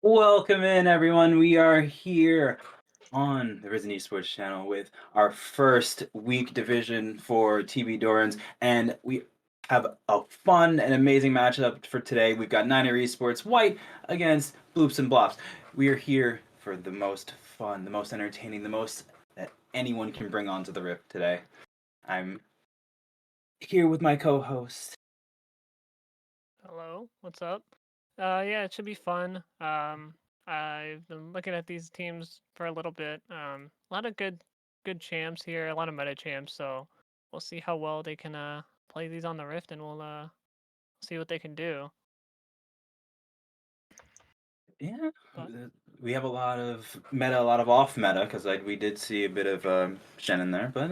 Welcome in, everyone. We are here on the Risen Esports channel with our first week division for TB Dorans, and we have a fun and amazing matchup for today. We've got Niner Esports White against Bloops and Blops. We are here for the most fun, the most entertaining, the most that anyone can bring onto the Rift today. I'm here with my co-host. Hello, what's up? Yeah, it should be fun. I've been looking at these teams for a little bit. A lot of good champs here, a lot of meta champs. So we'll see how well they can play these on the Rift, and we'll see what they can do. Yeah, But we have a lot of meta, a lot of off meta, because we did see a bit of Shen in there, but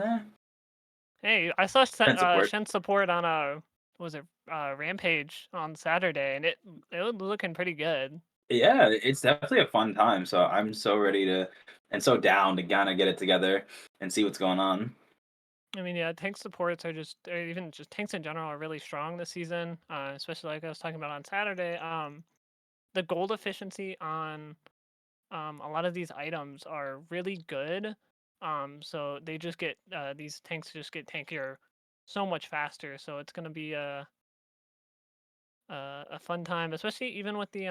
hey, I saw Shen support. Shen support on was it Rampage on Saturday, and it was looking pretty good. Yeah, it's definitely a fun time. So I'm so ready to and so down to kind of get it together and see what's going on. I mean, yeah, tank supports are just, or even just tanks in general, are really strong this season. Especially like I was talking about on Saturday. The gold efficiency on a lot of these items are really good. So they just get these tanks just get tankier so much faster. So it's gonna be a fun time, especially even with the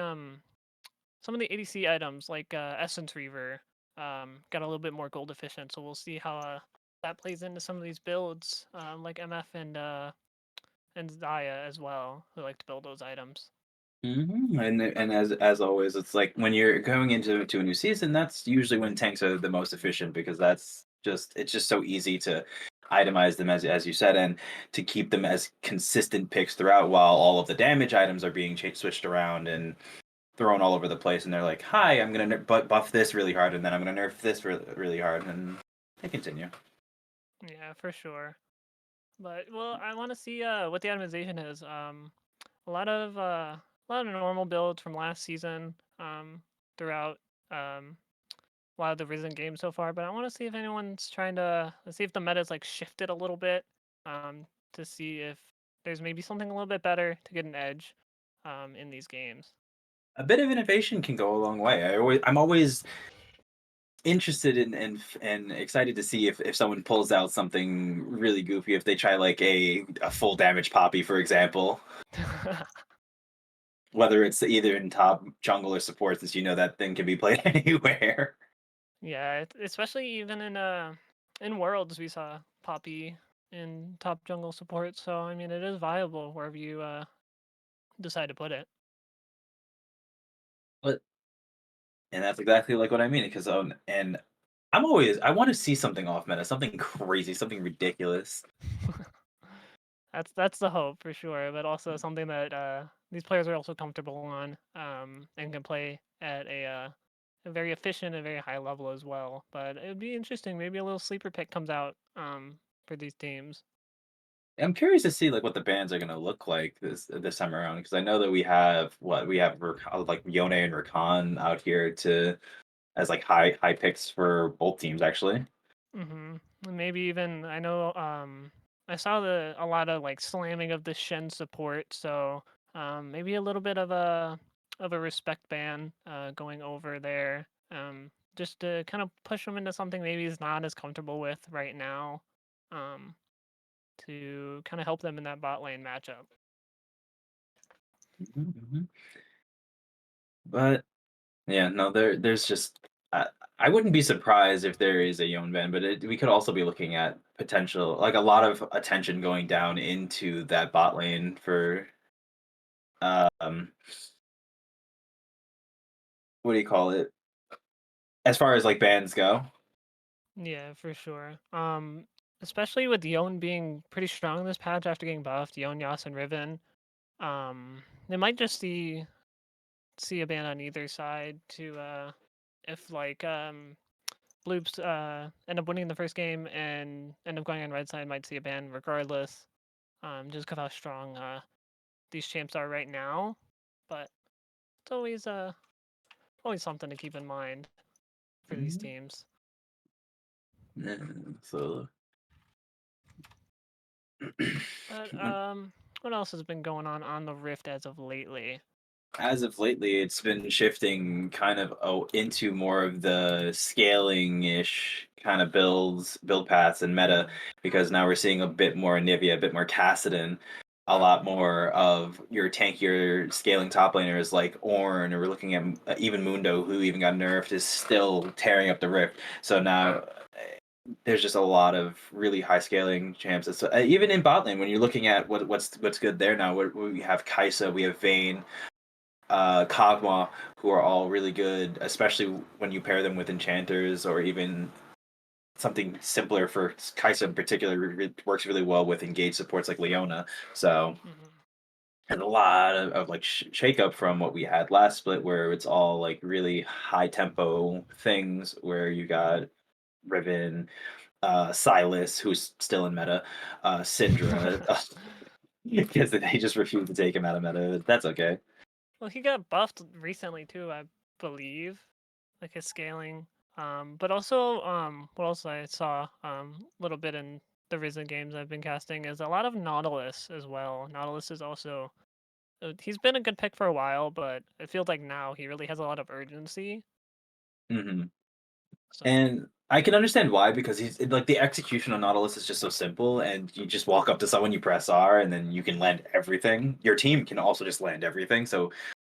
some of the ADC items like Essence Reaver got a little bit more gold efficient. So we'll see how that plays into some of these builds like MF and Zaya as well, who like to build those items. And as always, it's like when you're going into a new season, that's usually when tanks are the most efficient because it's just so easy to itemize them as you said and to keep them as consistent picks throughout while all of the damage items are being switched around and thrown all over the place and they're like, "Hi, I'm gonna buff this really hard and then I'm gonna nerf this really hard," and they continue. Yeah, for sure. But well, I want to see what the itemization is. A lot of normal builds from last season throughout um a lot of the Risen games so far, but I want to see if anyone's trying to let's see if the meta's like shifted a little bit, to see if there's maybe something a little bit better to get an edge, in these games. A bit of innovation can go a long way. I'm always interested in and excited to see if someone pulls out something really goofy. If they try like a full damage poppy, for example, whether it's either in top jungle or support, since you know that thing can be played anywhere. Yeah, especially even in Worlds we saw Poppy in top jungle support, so I mean it is viable wherever you decide to put it. But and that's exactly like what I mean. Because and I want to see something off meta, something crazy, something ridiculous. That's the hope for sure, but also something that these players are also comfortable on, and can play at a very efficient and very high level as well. But it would be interesting. Maybe a little sleeper pick comes out for these teams. I'm curious to see like what the bands are gonna look like this time around because I know that we have like Yone and Rakan out here to as like high picks for both teams actually. Maybe even I know I saw a lot of like slamming of the Shen support, so maybe a little bit of a respect ban going over there. Just to kind of push him into something maybe he's not as comfortable with right now. Um, to kind of help them in that bot lane matchup. Mhm, mhm. But yeah, no, there's just I wouldn't be surprised if there is a Yone ban, but we could also be looking at potential like a lot of attention going down into that bot lane for um what do you call it? As far as like bans go. Yeah, for sure. Especially with Yone being pretty strong this patch after getting buffed, Yone, Yas, and Riven. They might just see a ban on either side to if like Bloops end up winning the first game and end up going on red side might see a ban regardless. Just because how strong these champs are right now. But it's always something to keep in mind for these Mhm. teams. Yeah, so But what else has been going on the Rift as of lately? as of lately, it's been shifting kind of into more of the scaling ish kind of build paths and meta because now we're seeing a bit more Nivea, a bit more Cassidon, a lot more of your tankier scaling top laners like Ornn, or we're looking at even Mundo, who even got nerfed, is still tearing up the Rift. So now there's just a lot of really high scaling champs. So, even in bot lane, when you're looking at what's good there now, we have Kaisa, we have Vayne, Kog'Maw, who are all really good, especially when you pair them with enchanters or even something simpler for Kaisa in particular. It works really well with engaged supports like Leona. So Hmm. and a lot of like shake up from what we had last split, where it's all like really high tempo things, where you got Riven, Silas, who's still in meta, Syndra, because they just refuse to take him out of meta. That's okay. Well, he got buffed recently too, I believe, like his scaling. But also, what else I saw, a little bit in the Risen games I've been casting is a lot of Nautilus as well. Nautilus is also he's been a good pick for a while, but it feels like now he really has a lot of urgency. Hmm. So, And I can understand why because he's like the execution on Nautilus is just so simple, and you just walk up to someone, you press R, and then you can land everything. Your team can also just land everything, so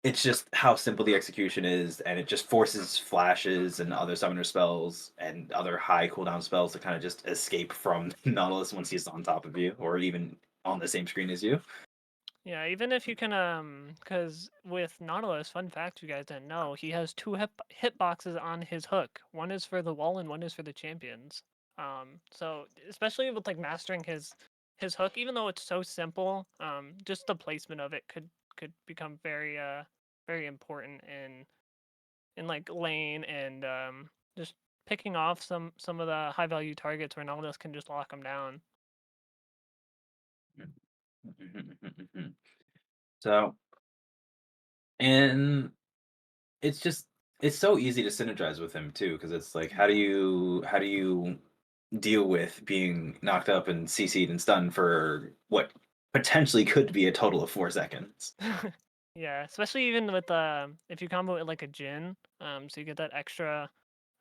it's just how simple the execution is, and it just forces flashes and other summoner spells and other high cooldown spells to kind of just escape from Nautilus once he's on top of you, or even on the same screen as you. yeah, even if you can, because with Nautilus, fun fact you guys didn't know, he has two hitboxes on his hook. One is for the wall and one is for the champions. So especially with like mastering his hook, even though it's so simple, just the placement of it could become very important in like lane and just picking off some of the high value targets where Nautilus can just lock them down. So, and it's just it's so easy to synergize with him too, because it's like, how do you deal with being knocked up and CC'd and stunned for what potentially could be a total of 4 seconds? Yeah, especially even with if you combo it like a Jin, so you get that extra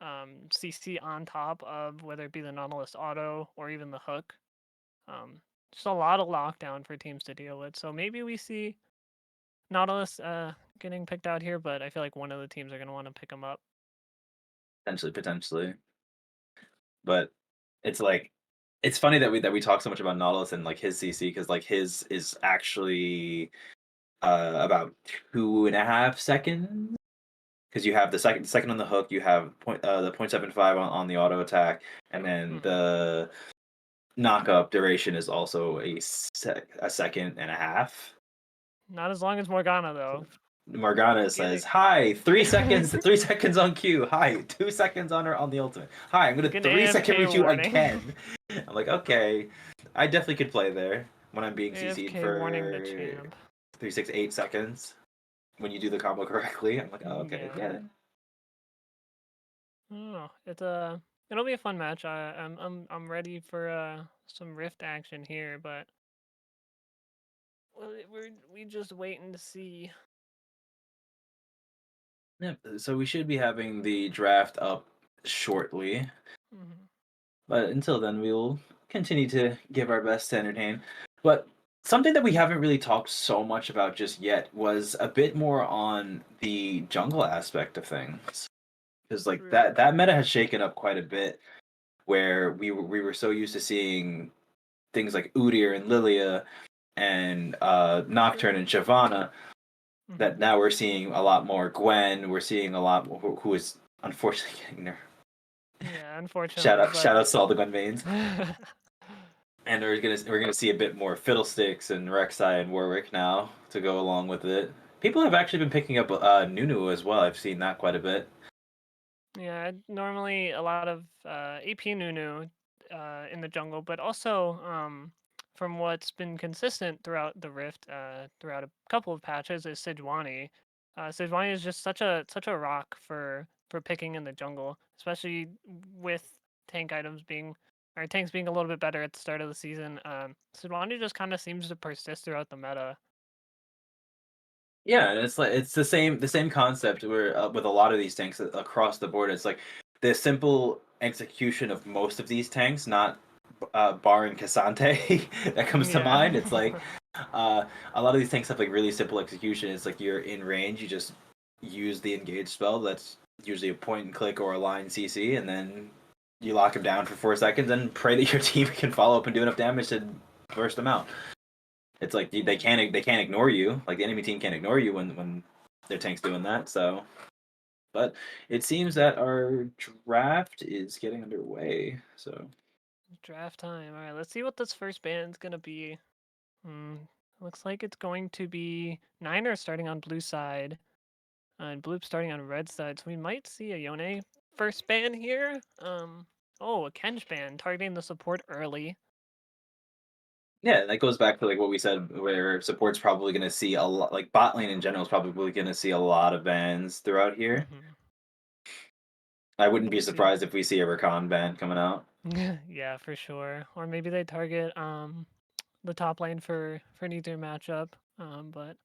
CC on top of whether it be the Nautilus auto or even the hook. Just a lot of lockdown for teams to deal with. So maybe we see Nautilus getting picked out here, but I feel like one of the teams are gonna want to pick him up. Potentially. But it's like it's funny that we talk so much about Nautilus and like his CC because like his is actually about 2.5 seconds because you have the second on the hook, you have the 0.75 on the auto attack, and then Hmm. the knockup duration is also a second and a half. Not as long as Morgana So though. Morgana Getting says, "Hi, 3 seconds, 3 seconds on Q. Hi, 2 seconds on her on the ultimate. Hi, I'm gonna an 3 second AFK with you warning. again." I'm like, okay, I definitely could play there when I'm being CC'd AFK warning the for champ. 3, 6, 8 seconds when you do the combo correctly. I'm like, oh, okay, Yeah. yeah. I don't know. It'll be a fun match. I'm ready for some Rift action here, but we just waiting to see. Yeah, so we should be having the draft up shortly, Hmm. but until then, we'll continue to give our best to entertain. But something that we haven't really talked so much about just yet was a bit more on the jungle aspect of things, because like True. that meta has shaken up quite a bit. Where we were so used to seeing things like Udyr and Lilia and Nocturne and Shyvana that Hmm. now we're seeing a lot more Gwen. We're seeing a lot more who is unfortunately getting nerfed. Yeah, Shout unfortunately, out, but shout out to all the Gwen mains. And we're gonna see a bit more Fiddlesticks and Rek'Sai and Warwick now to go along with it. People have actually been picking up Nunu as well. I've seen that quite a bit. yeah, normally a lot of AP Nunu in the jungle, but also from what's been consistent throughout the Rift, throughout a couple of patches, is Sejuani. Sejuani is just such a rock for picking in the jungle, especially with tank items being or tanks being a little bit better at the start of the season. Sejuani just kind of seems to persist throughout the meta. Yeah, and it's like it's the same concept where with a lot of these tanks across the board, it's like the simple execution of most of these tanks, not barring Cassante that comes to Yeah. mind. It's like uh, a lot of these tanks have like really simple execution. It's like you're in range, you just use the engage spell. That's usually a point and click or a line CC, and then you lock him down for 4 seconds and pray that your team can follow up and do enough damage to burst them out. It's like they Yeah. can't ignore you. Like the enemy team can't ignore you when their tank's doing that. So, but it seems that our draft is getting underway. So Draft time. All right, let's see what this first band's gonna be. Hmm. Looks like it's going to be Niners starting on blue side, and Bloop starting on red side. So we might see a Yone first ban here. Oh, a Kench ban targeting the support early. yeah, that goes back to like what we said, where support's probably going to see a lot. Like bot lane in general is probably going to see a lot of bans throughout here. Hmm. I wouldn't be Let's see. surprised if we see a Rakan ban coming out. Yeah, for sure. Or maybe they target the top lane for neither matchup. But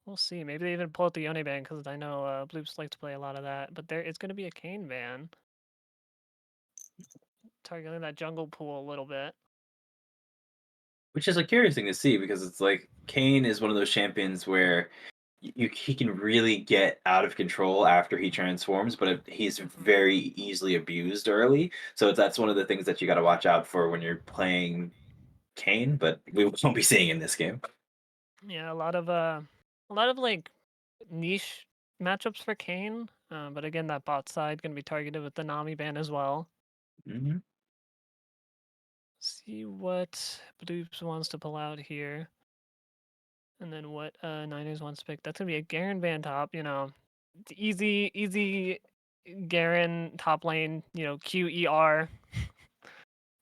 we'll see. Maybe they even pull out the Yone ban because I know Bloops like to play a lot of that. But there, it's going to be a Kane ban targeting that jungle pool a little bit. Which is a curious thing to see because it's like Kane is one of those champions where he can really get out of control after he transforms, but he's Hmm. very easily abused early. So that's one of the things that you got to watch out for when you're playing Kane. But we won't be seeing in this game. Yeah, a lot of like niche matchups for Kane. But again, that bot side gonna be targeted with the Nami ban as well. Hmm. See what Bloops wants to pull out here, and then what Niners wants to pick. That's gonna be a Garen ban top. It's easy Garen top lane. QER.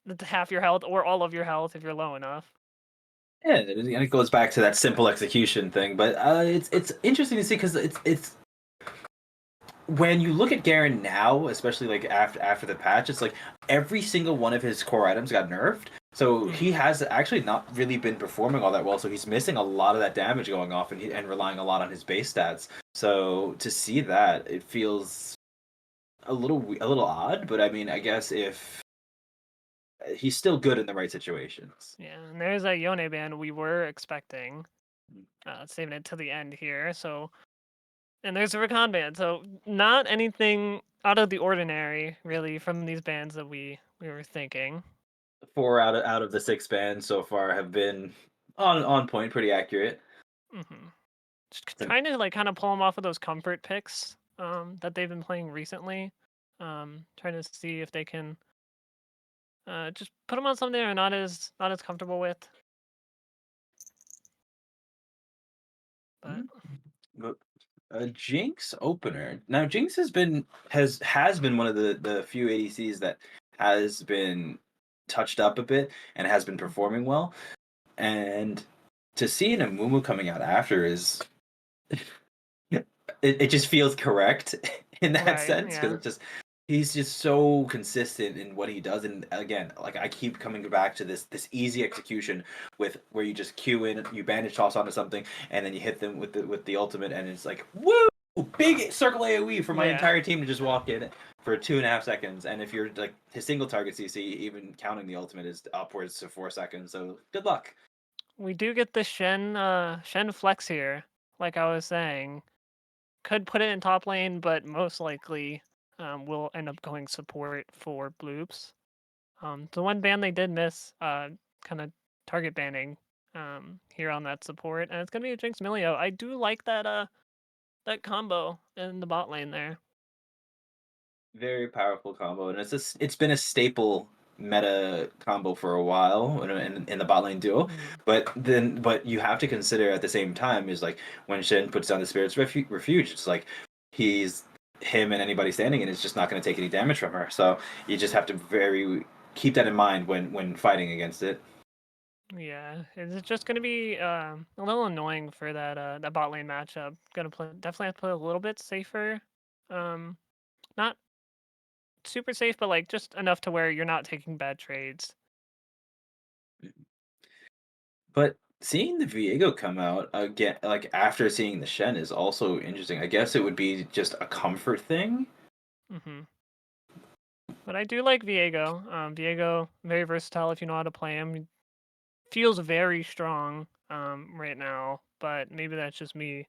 That's half your health or all of your health if you're low enough. Yeah, and it goes back to that simple execution thing. But it's interesting to see because it's when you look at Garen now, especially like after the patch, it's like every single one of his core items got nerfed. So he has actually not really been performing all that well. So he's missing a lot of that damage going off, and relying a lot on his base stats. So to see that, it feels a little odd. But I mean, I guess if he's still good in the right situations. Yeah, and there's a Yone ban we were expecting. Saving it to the end here. So, and there's a Rakan ban. So not anything out of the ordinary really from these bands that we were thinking. 4 out of the 6 bands so far have been on point, pretty accurate. Just trying to like kind of pull them off of those comfort picks that they've been playing recently. Trying to see if they can just put them on something they're not as comfortable with. But But a Jinx opener. Now Jinx has been one of the few ADCs that has been touched up a bit and has been performing well. And to see an Amumu coming out after is it just feels correct in that right, sense, because yeah. he's just so consistent in what he does. And again, like, I keep coming back to this easy execution with where you just queue in, you bandage toss onto something, and then you hit them with the ultimate, and it's like, woo, big circle AoE for my Yeah. entire team to just walk in for 2.5 seconds. And if you're like his single target CC, even counting the ultimate, is upwards to 4 seconds. So good luck. We do get the Shen flex here, like I was saying. Could put it in top lane, but most likely will end up going support for Bloops. The one ban they did miss, kind of target banning here on that support, and it's gonna be a Jinx Milio. I do like that combo in the bot lane there. Very powerful combo, and it's been a staple meta combo for a while in the bot lane duo. But you have to consider at the same time is like when Shen puts down the Spirit's Refuge, it's like he's him and anybody standing in is just not going to take any damage from her. So you just have to very keep that in mind when fighting against it. Yeah, it's just gonna be a little annoying for that bot lane matchup. Gonna definitely have to play a little bit safer. Not super safe, but like just enough to where you're not taking bad trades. But seeing the Viego come out again, like after seeing the Shen, is also interesting. I guess it would be just a comfort thing. hmm But I do like Viego. Viego, very versatile if you know how to play him. Feels very strong right now, but maybe that's just me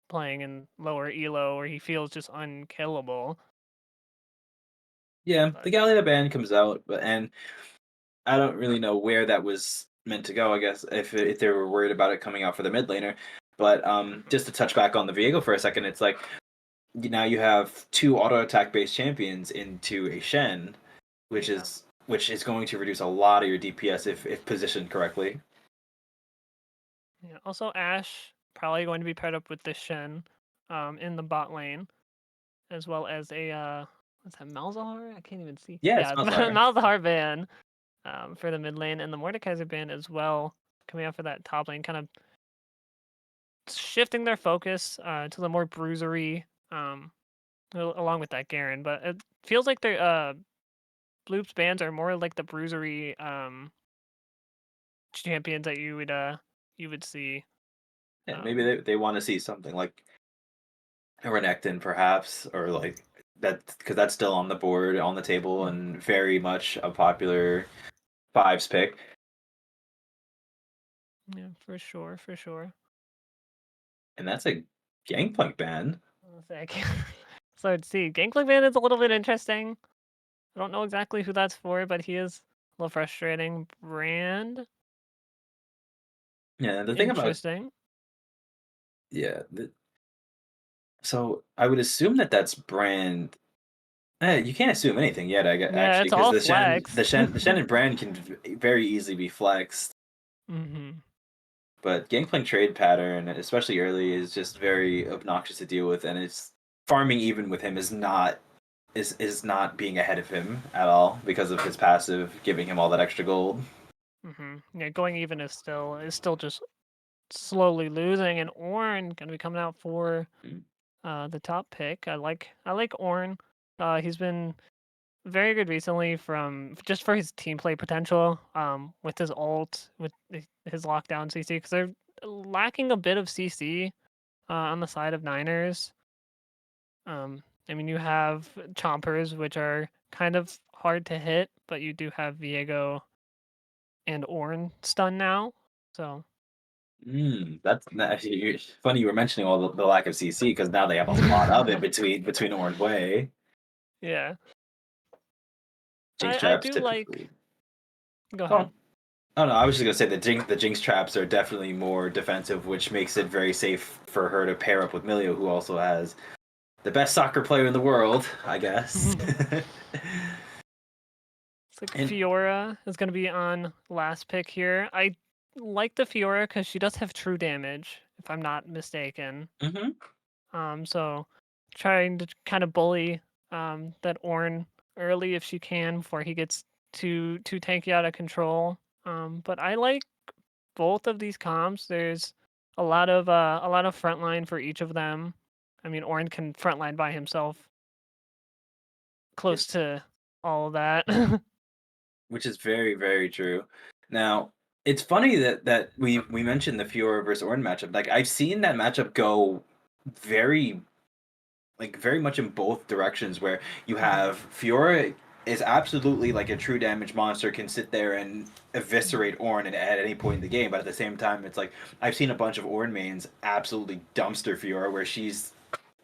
playing in lower elo where he feels just unkillable. Yeah, the But Gallia band comes out, and I don't really know where that was meant to go. I guess if they were worried about it coming out for the mid laner, but just to touch back on the Viego for a second, it's like now you have two auto attack based champions into a Shen, which yeah, is going to reduce a lot of your DPS if positioned correctly. yeah. Also, Ashe probably going to be paired up with the Shen in the bot lane, as well as a what's that, Malzahar? I can't even see. Yeah, it Yeah, it's smells like. Malzahar ban for the mid lane, and the Mordekaiser ban as well, coming out for that top lane, kind of shifting their focus to the more bruisery, along with that Garen. But it feels like their Bloops bans are more like the bruisery champions that you would see. Yeah, maybe Um, they want to see something like a Renekton, perhaps, or like that, because that's still on the board, on the table, mhm. and very much a popular fives pick. Yeah, for sure, for sure. And that's a Gangplank ban. One sec. So let's see. Gangplank ban is a little bit interesting. I don't know exactly who that's for, but he is a little frustrating. Brand, Yeah, the thing about interesting. yeah, so I would assume that that's brand. You can't assume anything yet, Yeah, actually, it's because all the Shen and brand can very easily be flexed. hmm But Gangplank trade pattern, especially early, is just very obnoxious to deal with, and it's farming even with him is not being ahead of him at all because of his passive giving him all that extra gold. Yeah, going even is still just slowly losing, and Ornn gonna be coming out for the top pick. I like Ornn. He's been very good recently from just for his team play potential. With his ult, with his lockdown CC, because they're lacking a bit of CC on the side of Niners. I mean, you have Chompers, which are kind of hard to hit, but you do have Viego and Ornn stun now. So Funny you were mentioning all the lack of CC because now they have a lot of it between Orange Way. yeah, Jinx I traps do like. typically. Go Oh, ahead. oh no, I was just gonna say the Jinx traps are definitely more defensive, which makes it very safe for her to pair up with Milio, who also has the best soccer player in the world, I guess. It's like And Fiora is going to be on last pick here. I like the Fiora because she does have true damage, if I'm not mistaken. mhm. So trying to kind of bully that Ornn early if she can before he gets too tanky out of control. But I like both of these comps. There's a lot of frontline for each of them. I mean, Ornn can frontline by himself, close Yes, to all of that. which is very very true. Now it's funny that we mentioned the Fiora versus Ornn matchup. Like I've seen that matchup go very very much in both directions where you Mhm. have Fiora is absolutely like a true damage monster, can sit there and eviscerate Ornn at any point in the game, but at the same time it's like I've seen a bunch of Ornn mains absolutely dumpster Fiora where she's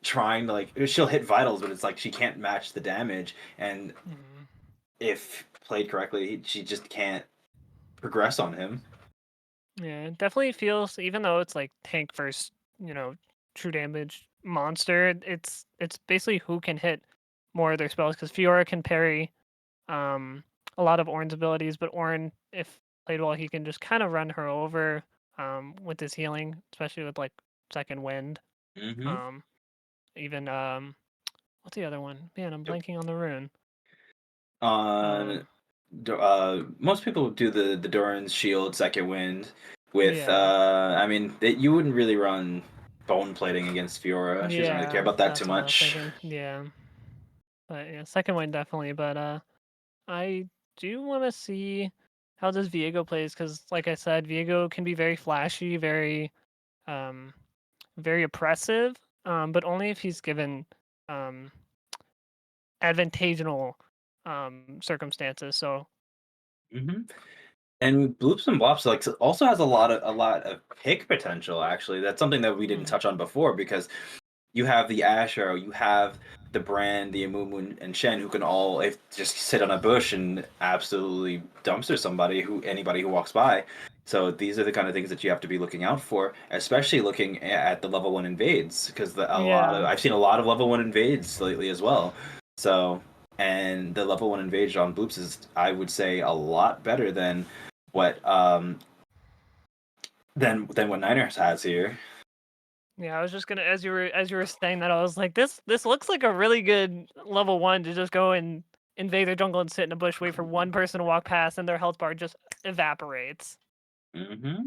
trying to she'll hit vitals but it's like she can't match the damage, and Mhm. if played correctly she just can't progress on him. Yeah, it definitely feels, even though it's like tank versus, you know, true damage monster, it's basically who can hit more of their spells because Fiora can parry um a lot of Ornn's abilities, but Ornn, if played well, he can just kind of run her over with his healing, especially with like second wind. Mm-hmm. Um even what's the other one? Man, I'm blanking on the rune. On Um most people do the Doran's shield second wind with yeah. I mean you wouldn't really run bone plating against Fiora. She doesn't really care Yeah, about that too that's what I was much. thinking. Yeah. But yeah, second wind definitely, but I do want to see how this Viego plays because, like I said, Viego can be very flashy, um, very oppressive, but only if he's given um, advantageable circumstances. So Hmm. And Bloops and Blops also has a lot of pick potential. Actually, that's something that we didn't mm, touch on before because you have the Asher, you have the Brand, the Amumu, and Shen, who can all if just sit on a bush and absolutely dumpster anybody who walks by. So these are the kind of things that you have to be looking out for, especially looking at the level one invades, because yeah, I've seen a lot of level one invades lately as well. So and the level one invade on Bloops is, I would say, a lot better what um than what Niners has here. yeah. I was just gonna, as you were saying that, I was like, this looks like a really good level one to just go and invade their jungle and sit in a bush, wait for one person to walk past, and their health bar just evaporates. Hmm.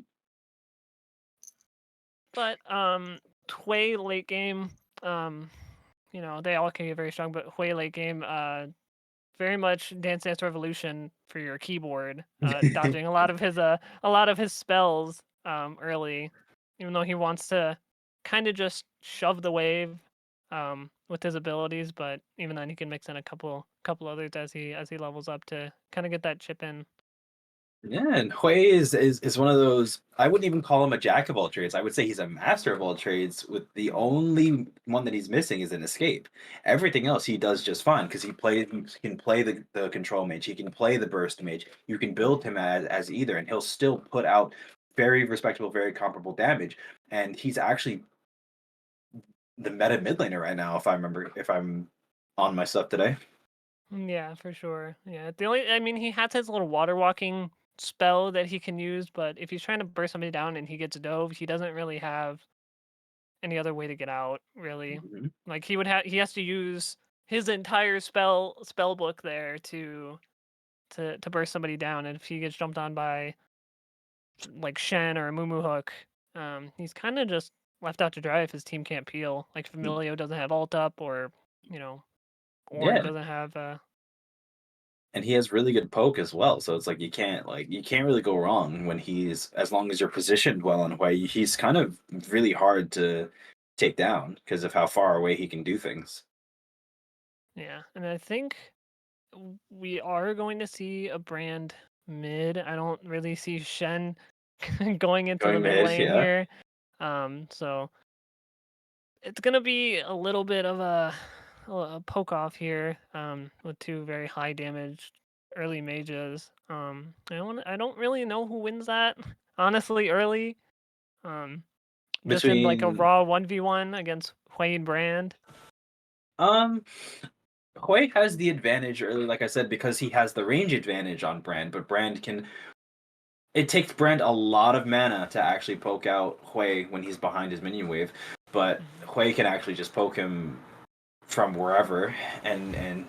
But Hui late game, um, they all can get very strong, but Hui late game, very much Dance Dance Revolution for your keyboard, dodging a lot of his spells early, even though he wants to kind of just shove the wave with his abilities, but even then he can mix in a couple others as he levels up to kind of get that chip in. Yeah, and Hui is one of those. I wouldn't even call him a jack of all trades. I would say he's a master of all trades. With the only one that he's missing is an escape. Everything else he does just fine because he can play the control mage. He can play the burst mage. You can build him as either, and he'll still put out very respectable, very comparable damage. And he's actually the meta mid laner right now. If I'm on my stuff today. Yeah, for sure. Yeah, I mean, he has his little water walking spell that he can use, but if he's trying to burst somebody down and he gets dove, he doesn't really have any other way to get out, really. Mhm. Like he has to use his entire spell book there to burst somebody down, and if he gets jumped on by like Shen or a Moo Hook, he's kind of just left out to dry if his team can't peel. Like if Emilio doesn't have ult up, or Ornn Yeah, doesn't have. and he has really good poke as well. So it's like you can't really go wrong when he's as long as you're positioned well in a way. He's kind of really hard to take down because of how far away he can do things. Yeah, and I think we are going to see a brand mid. I don't really see Shen going into the Going mid mid, lane yeah. here. So it's gonna be a little bit of a poke off here. With two very high damage early mages. I don't really know who wins that honestly early. Um, just in like a Between raw 1v1 against Hui and Brand. um Hui has the advantage early, like I said, because he has the range advantage on Brand, but Brand can it takes Brand a lot of mana to actually poke out Hui when he's behind his minion wave, but Mhm. Hui can actually just poke him from wherever and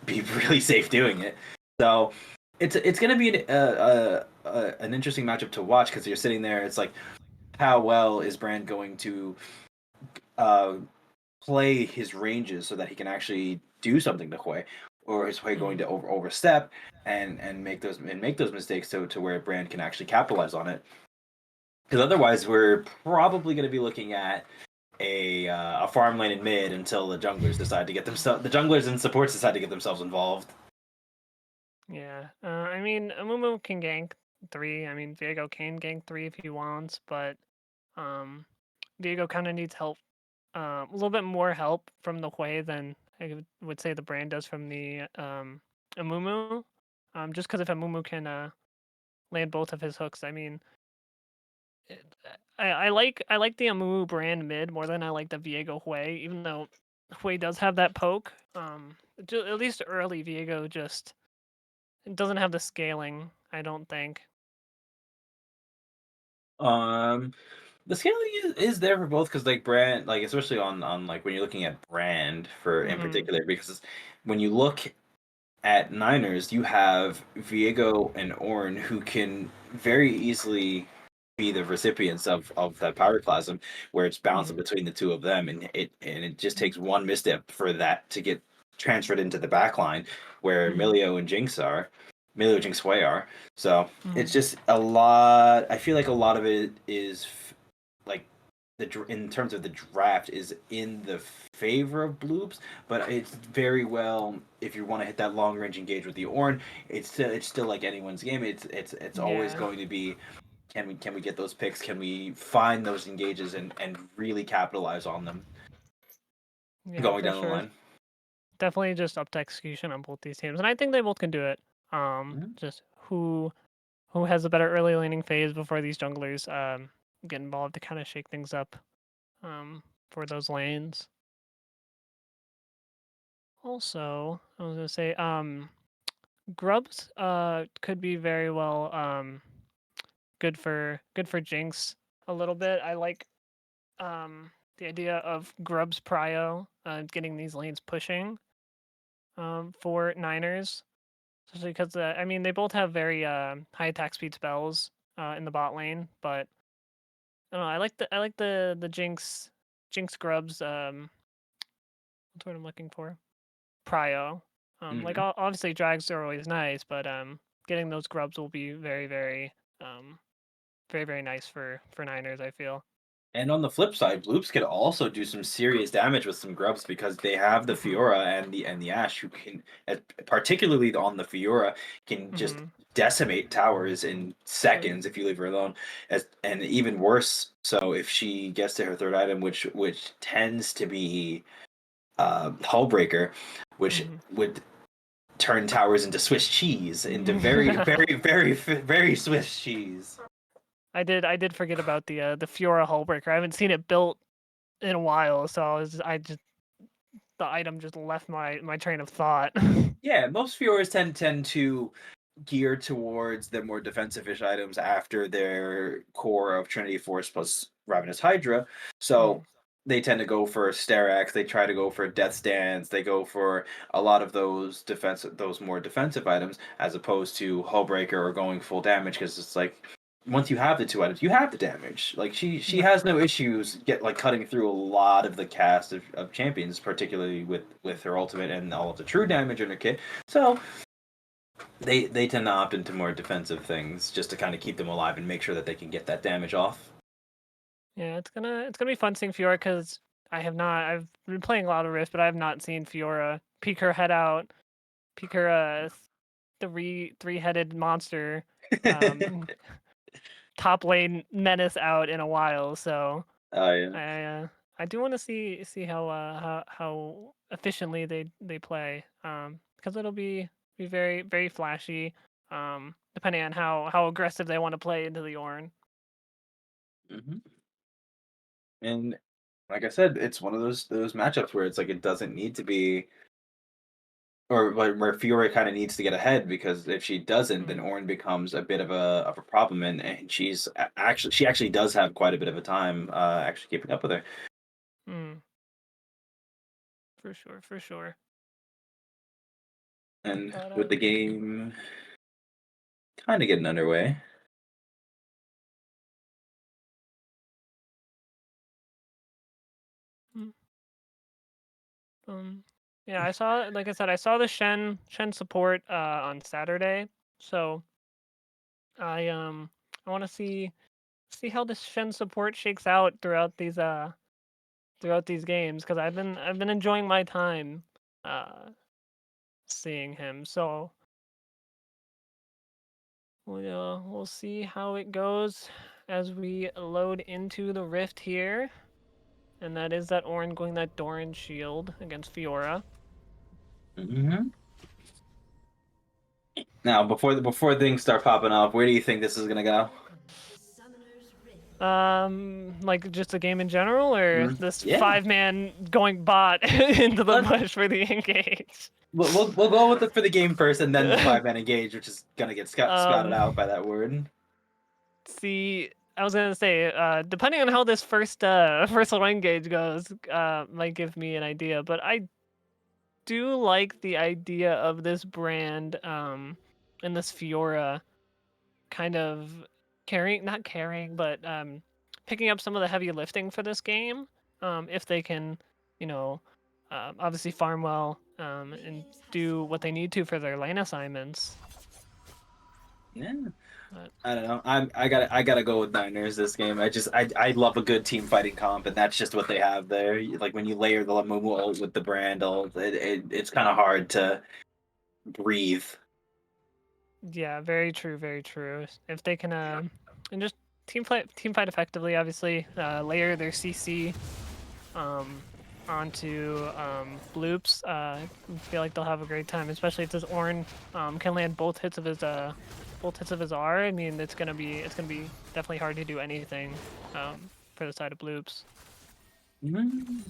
be really safe doing it. So it's going to be an interesting matchup to watch because you're sitting there. It's like how well is Brand going to uh, play his ranges so that he can actually do something to Hui, or is Hui going Mhm. to overstep and make those mistakes to where Brand can actually capitalize on it? Because otherwise, we're probably going to be looking at a farm lane in mid until the junglers decide to get themselves the junglers and supports decide to get themselves involved. Yeah. I mean, Amumu can gank 3. I mean, Viego can gank 3 if he wants, but um, Viego kind of needs help, a little bit more help from the Hui than I would say the brand does from the Amumu. Just because if Amumu can land both of his hooks, I mean, it, I like the Amumu brand mid more than I like the Viego Hui, even though Hui does have that poke. At least early Viego just it doesn't have the scaling, I don't think. Um, the scaling is there for both because like Brand, like especially on like when you're looking at Brand for in Mhm. particular, because when you look at Niners, you have Viego and Ornn who can very easily be the recipients of that pyroclasm where it's bouncing Mhm. between the two of them and it just takes one misstep for that to get transferred into the back line where Mhm. Milio Jinx Wei are. So it's Mhm. just a lot. I feel like a lot of it is like in terms of the draft is in the favor of Bloops, but it's very well if you want to hit that long range engage with the Ornn, it's still like anyone's game. It's always Yeah. going to be can we get those picks? Can we find those engages and really capitalize on them Yeah, going for down the sure. line? Definitely just up to execution on both these teams, and I think they both can do it. Mhm. Just who has a better early laning phase before these junglers get involved to kind of shake things up um for those lanes. Also, I was gonna say Grubs could be very well good for Jinx a little bit. I like the idea of Grubs Prio getting these lanes pushing for Niners, especially because I mean they both have very high attack speed spells in the bot lane, but I don't know. I like the Jinx Grubs. What's what I'm looking for? Prio. Like Mhm. obviously drags are always nice, but getting those grubs will be um very very nice for Niners. I feel. And on the flip side, Bloops could also do some serious damage with some grubs because they have the Mhm. Fiora and the Ash who can, particularly on the Fiora, can just Mhm. decimate towers in Yep. seconds if you leave her alone. And even worse, so if she gets to her third item, which tends to be Hullbreaker, which Mhm. would turn towers into Swiss cheese, into very, very, very, very Swiss cheese. I did forget about the Fiora Hullbreaker. I haven't seen it built in a while, so I just the item just left my train of thought. Yeah, most Fioras tend to gear towards the more defensive-ish items after their core of Trinity Force plus Ravenous Hydra. So Mhm. they tend to go for Sterak's, they try to go for Death Stands, they go for a lot of those more defensive items as opposed to Hullbreaker or going full damage because it's like once you have the 2 items, you have the damage. Like she has no issues cutting through a lot of the cast of champions, particularly with her ultimate and all of the true damage in her kit. So they tend to opt into more defensive things just to kind of keep them alive and make sure that they can get that damage off. Yeah, it's gonna be fun seeing Fiora because I've been playing a lot of Rift, but I have not seen Fiora peek her head out, peek her three-headed monster top lane menace out in a while. So Oh yeah. I do want to see how efficiently they play because it'll be very very flashy depending on how aggressive they want to play into the Ornn. Hmm. And like I said, it's one of those matchups where it's like it doesn't need to be, or where Fiora kind of needs to get ahead, because if she doesn't, then Mm, Ornn becomes a bit of a problem, and she actually does have quite a bit of a time actually keeping up with her. mm, for sure, for sure. And But with the game kind of getting underway. mm, um, yeah, I saw like I said, I saw the Shen support on Saturday, so I want to see how this Shen support shakes out throughout these games because I've been enjoying my time uh seeing him. So we'll see how it goes as we load into the rift here. And that is that Ornn going that Doran shield against Fiora. Hmm. Now, before things start popping off, where do you think this is gonna go? Like just the game in general, or Mhm. this Yeah, 5-man going bot into the let's bush for the engage. we'll go with it for the game first, and then the 5-man engage, which is gonna get scouted um, out by that word. See, I was gonna say, depending on how this first line gauge goes, might give me an idea. But I do like the idea of this brand, and this Fiora kind of not carrying, but picking up some of the heavy lifting for this game. If they can, you know, obviously farm well, and do what they need to for their lane assignments. Yeah. But I don't know. I gotta go with Niners this game. I love a good team fighting comp, and that's just what they have there. Like when you layer the Lamumu ult with the brand ult, it's kind of hard to breathe. yeah, very true, very true. If they can, and just team fight effectively, obviously, layer their CC, um, onto Bloops, I feel like they'll have a great time, especially if this Ornn can land both hits of his R. I mean, it's gonna be definitely hard to do anything for the side of Bloops. Mhm.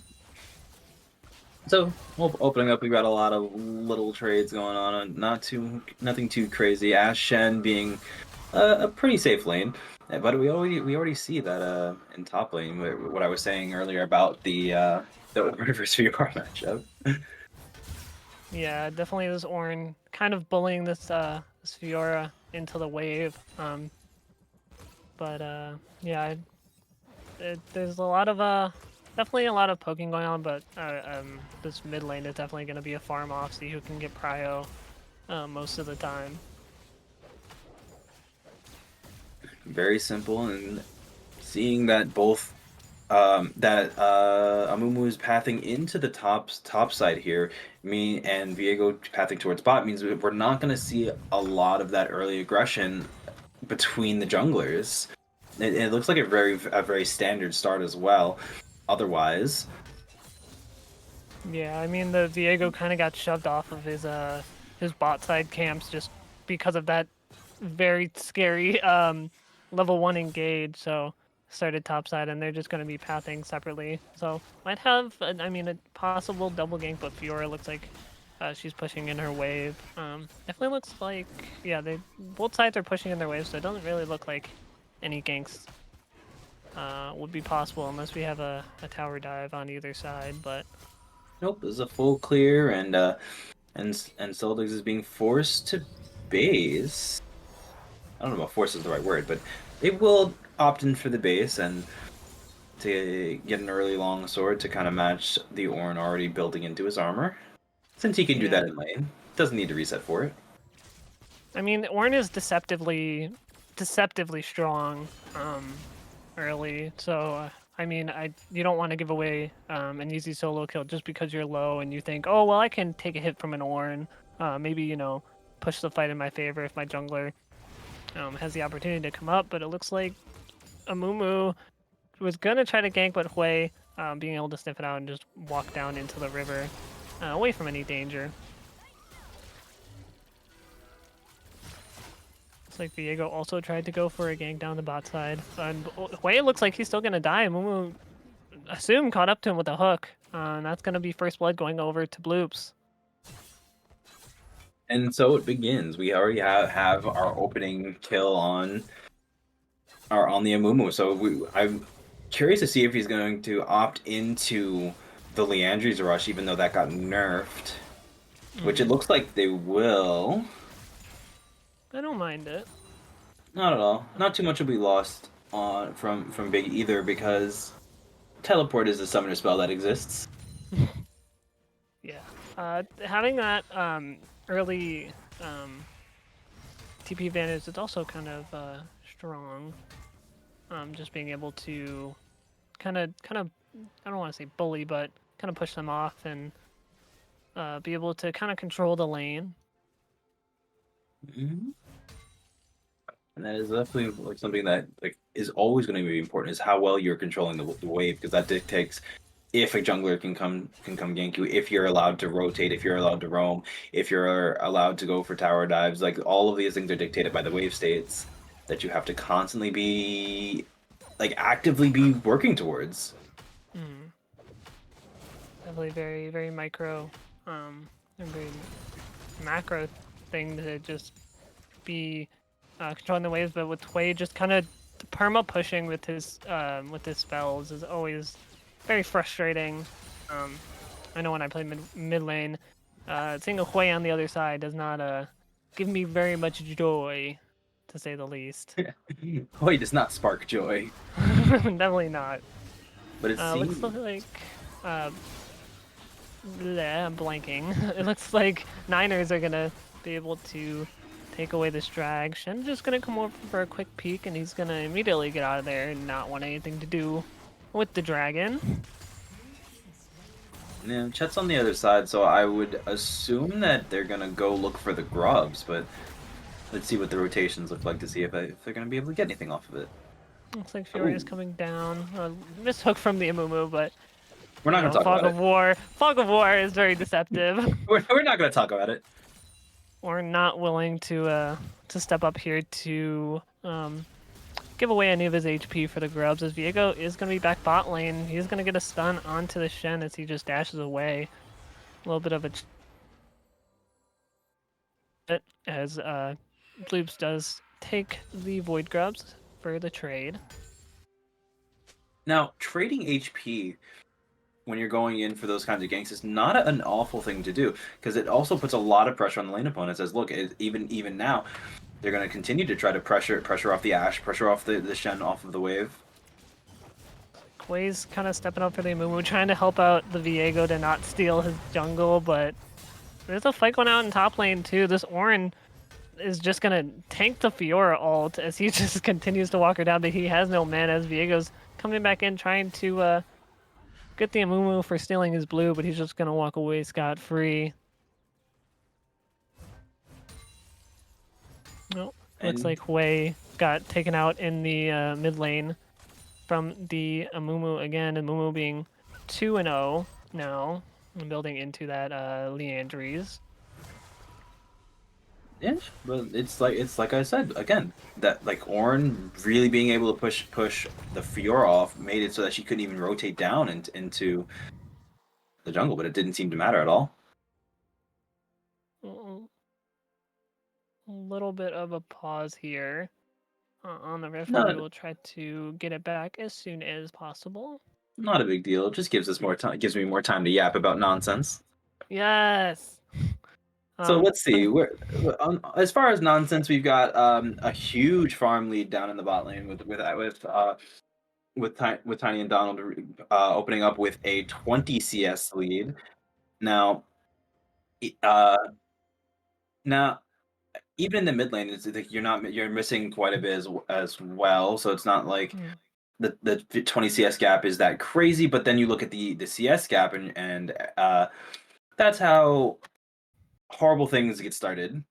So, opening up, we got a lot of little trades going on. Nothing too crazy. Ash Shen being a pretty safe lane, but we already see that in top lane. What I was saying earlier about the Ornn versus VR matchup. Yeah, definitely this Ornn kind of bullying this Fiora into the wave. But yeah, there's a lot of definitely a lot of poking going on, but this mid lane is definitely going to be a farm off, see who can get prio most of the time. Very simple, and seeing that both that Amumu is pathing into the top side here, me and Viego pathing towards bot, means we're not going to see a lot of that early aggression between the junglers. It looks like a very standard start as well. Otherwise, Yeah, I mean the Viego kind of got shoved off of his bot side camps just because of that very scary level 1 engage. So started top side, and they're just going to be pathing separately. So might have I mean a possible double gank, but Fiora looks like she's pushing in her wave. Definitely looks like yeah, they both sides are pushing in their wave, so it doesn't really look like any ganks would be possible unless we have a tower dive on either side. But nope, this is a full clear, and Soldex is being forced to base. I don't know if force is the right word, but It will opt in for the base and to get an early long sword to kind of match the Ornn already building into his armor. Since he can do that Yeah. in lane, doesn't need to reset for it. I mean, Ornn is deceptively strong early, so I mean, you don't want to give away an easy solo kill just because you're low and you think, oh well, I can take a hit from an Ornn, maybe push the fight in my favor if my jungler has the opportunity to come up. But it looks like Amumu was gonna try to gank, but Hui being able to sniff it out and just walk down into the river, away from any danger. Looks like Viego also tried to go for a gank down the bot side. And Hui looks like he's still gonna die. Mumu, assume, caught up to him with a hook. And that's gonna be first blood going over to Bloops. And so it begins. We already have our opening kill on the Amumu. So I'm curious to see if he's going to opt into the Leandri's rush, even though that got nerfed. Which it looks like they will. I don't mind it. Not at all. Not too much will be lost from Big either, because teleport is a summoner spell that exists. Yeah. Having that early TP advantage is also kind of strong. Just being able to kind of I don't want to say bully, but kind of push them off and be able to kind of control the lane. Mm-hmm. And that is definitely like something that is always going to be important, is how well you're controlling the wave, because that dictates if a jungler can come gank you, if you're allowed to rotate, if you're allowed to roam, if you're allowed to go for tower dives. Like, all of these things are dictated by the wave states that you have to constantly be actively be working towards. Definitely very, very micro, and very macro thing to just be controlling the waves. But with Hui just kind of perma pushing with his spells is always very frustrating. I know when I play mid lane, seeing a Hui on the other side does not give me very much joy, to say the least. Hui does not spark joy. Definitely not. But it seems looks like I'm blanking. It looks like Niners are gonna be able to take away this drag. Shen's just gonna come over for a quick peek, and he's gonna immediately get out of there and not want anything to do with the dragon. yeah, Chet's on the other side, so I would assume that they're gonna go look for the grubs, but let's see what the rotations look like to see if they're gonna be able to get anything off of it. Looks like Fury is coming down. Missed hook from the Amumu, but we're not gonna talk Fog about of War. Fog of War is very deceptive. we're not gonna talk about it. We're not willing to step up here to give away any of his HP for the grubs, as Viego is going to be back bot lane. He's going to get a stun onto the Shen as he just dashes away. A little bit of a as Bloops does take the Void Grubs for the trade. Now, trading HP when you're going in for those kinds of ganks is not an awful thing to do, because it also puts a lot of pressure on the lane opponent. As look, even now, they're going to continue to try to pressure off the Ashe, pressure off the Shen off of the wave. Hui's kind of stepping up for the Amumu, trying to help out the Viego to not steal his jungle, but there's a fight going out in top lane too. This Ornn is just gonna tank the Fiora ult as he just continues to walk her down, but he has no mana as Viego's coming back in trying to get the Amumu for stealing his blue, but he's just gonna walk away scot-free. Nope. Looks like Hui got taken out in the mid lane from the Amumu again, and Amumu being 2-0 now, and building into that Leandri's. Yeah, but it's like I said again, that Ornn really being able to push the Fiora off made it so that she couldn't even rotate down into the jungle, but it didn't seem to matter at all. A little bit of a pause here on the rift. We will try to get it back as soon as possible. Not a big deal. It just gives us more time. Gives me more time to yap about nonsense. Yes. So let's see. Funny. As far as nonsense, we've got a huge farm lead down in the bot lane with Tiny and Donald opening up with a 20 CS lead. Now, uh, now even in the mid lane, it's like you're missing quite a bit as well. So it's not like Mm. the 20 CS gap is that crazy. But then you look at the CS gap and that's how horrible things get started.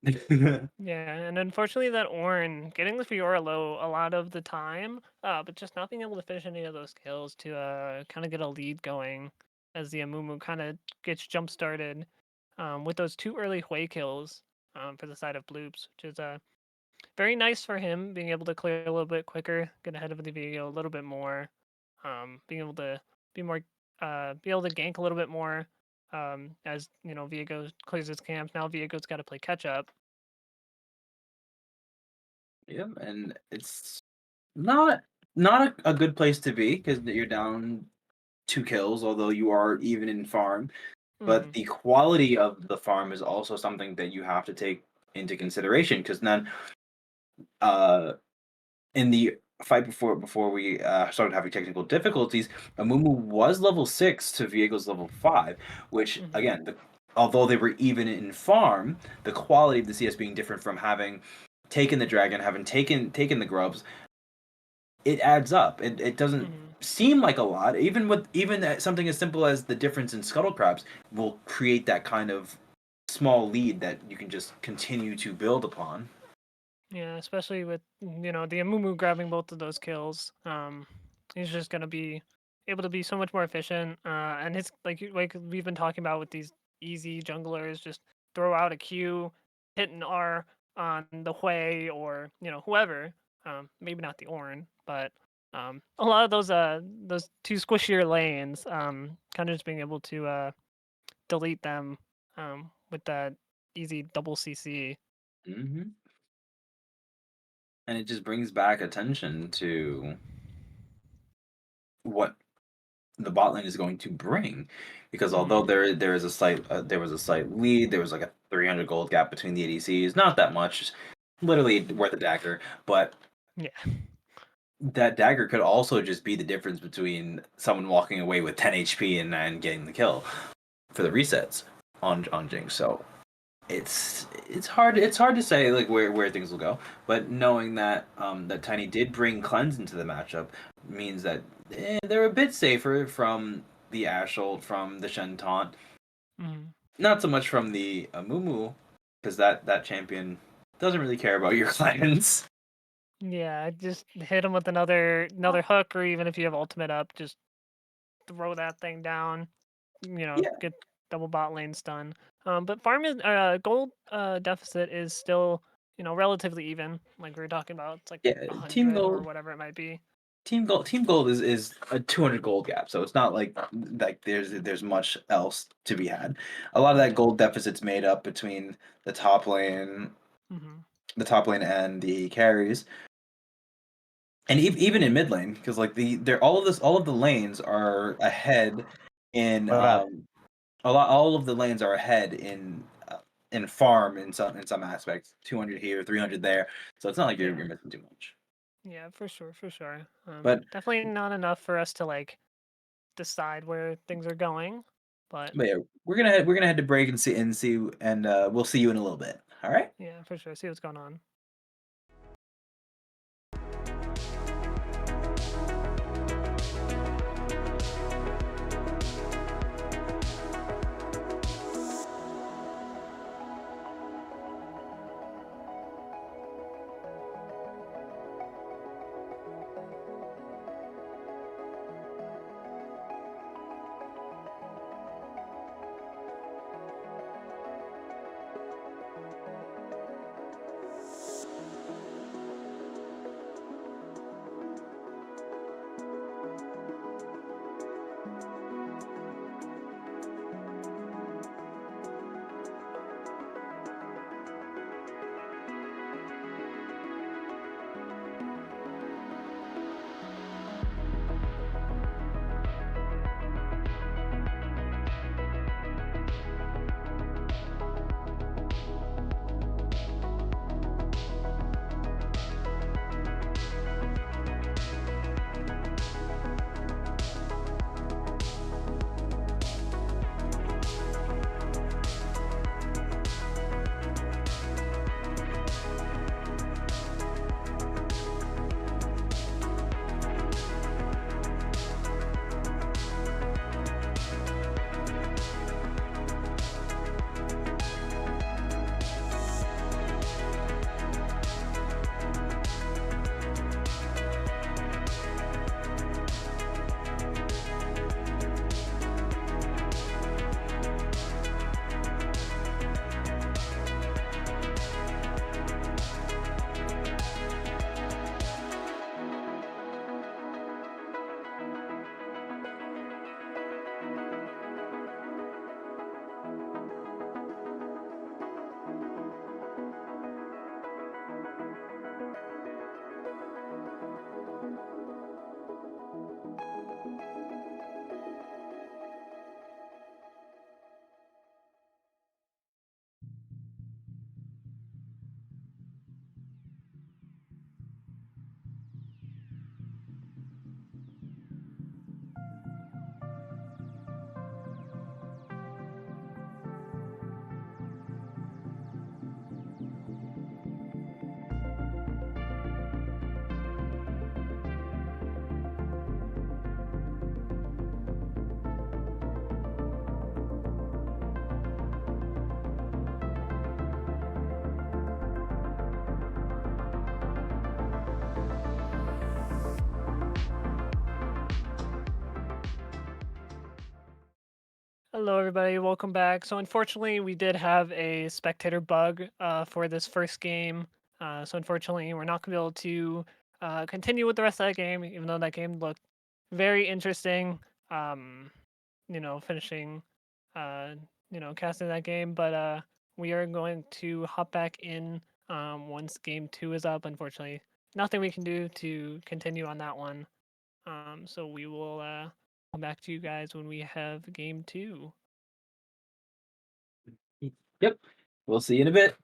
Yeah, and unfortunately that Ornn getting the Fiora low a lot of the time, but just not being able to finish any of those kills to kind of get a lead going as the Amumu kind of gets jump started with those 2 early Hui kills for the side of Bloops, which is very nice for him being able to clear a little bit quicker, get ahead of the video a little bit more, being able to be more be able to gank a little bit more as Viego clears his camp. Now Viego's got to play catch up. Yeah, and it's not a good place to be because you're down 2 kills, although you are even in farm. But Hmm. the quality of the farm is also something that you have to take into consideration because then, uh, in the fight before we started having technical difficulties, Amumu was level 6 to Viego's level 5, which Hmm. again, although they were even in farm, the quality of the CS being different from having taken the dragon, having taken the grubs, it adds up. It doesn't Hmm. seem like a lot, even something as simple as the difference in scuttle crabs will create that kind of small lead that you can just continue to build upon. Yeah, especially with the Amumu grabbing both of those kills. He's just gonna be able to be so much more efficient. And his like we've been talking about with these easy junglers, just throw out a Q, hit an R on the Hui or whoever. Maybe not the Ornn, but a lot of those 2 squishier lanes. Kind of just being able to delete them with that easy double CC. Hmm. And it just brings back attention to what the bot lane is going to bring, because although Hmm. there was a slight lead, there was like a 300 gold gap between the ADCs, not that much, literally worth a dagger, but Yeah. that dagger could also just be the difference between someone walking away with 10 HP and getting the kill for the resets on Jinx. So it's hard to say like where things will go, but knowing that that Tiny did bring cleanse into the matchup means that they're a bit safer from the Ashe ult, from the Shen taunt, Mhm. not so much from the Amumu, because that champion doesn't really care about your clients. Yeah, just hit him with another hook, or even if you have ultimate up, just throw that thing down. Yeah, Get double bot lane stun. But farm is gold deficit is still relatively even. Like we were talking about, it's like yeah. 100 or whatever it might be. Team gold is a 200 gold gap, so it's not like there's much else to be had. A lot of that Yeah. gold deficit's made up between the top lane, Hmm. the top lane and the carries, and even in mid lane, because like they're all of the lanes are ahead in What up? all of the lanes are ahead in farm in some aspects, 200 here, 300 there, so it's not like Yeah. you're missing too much. Yeah, for sure, for sure. But Definitely not enough for us to like decide where things are going, but But yeah, we're gonna head to break and we'll see you in a little bit. All right. yeah, for sure. See what's going on. Hello, everybody. Welcome back. So, unfortunately, we did have a spectator bug for this first game. So, unfortunately, we're not going to be able to continue with the rest of that game, even though that game looked very interesting. Um, finishing, uh, casting that game. But we are going to hop back in once game 2 is up. Unfortunately, nothing we can do to continue on that one. So, we will come back to you guys when we have game 2. Yep. We'll see you in a bit.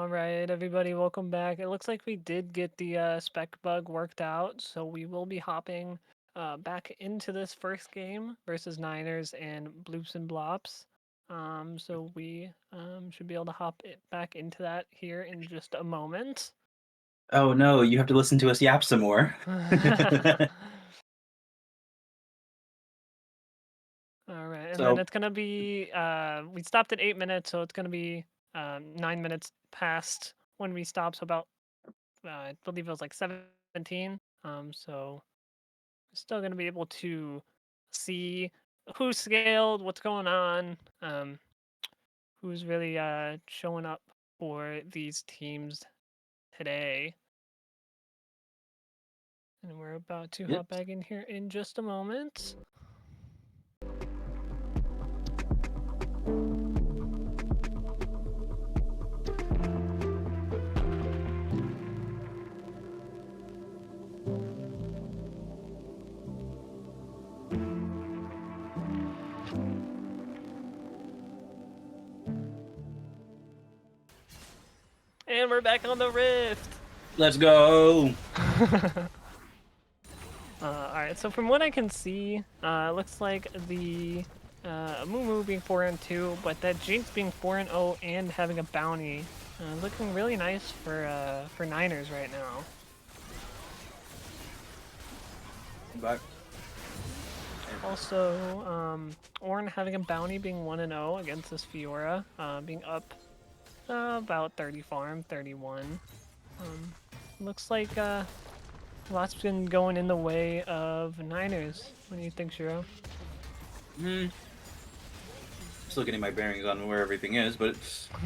All right, everybody, welcome back. It looks like we did get the spec bug worked out, so we will be hopping back into this first game versus Niners and Bloops and Blops. So we should be able to hop it back into that here in just a moment. Oh no, you have to listen to us yap some more. All right, and then So, it's gonna be we stopped at 8 minutes, so it's gonna be 9 minutes past when we stopped, so about I believe it was like 17. So still gonna be able to see who scaled, what's going on, who's really showing up for these teams today. And we're about to yep. hop back in here in just a moment. And we're back on the Rift. Let's go. Alright, so from what I can see, it looks like the Mumu being 4-2, but that Jinx being 4-0 and having a bounty, looking really nice for Niners right now. Back. Also, Ornn having a bounty being 1-0 against this Fiora, being up about 30 farm, 31. Looks like lots been going in the way of Niners. What do you think, Shiro? Still getting my bearings on where everything is, but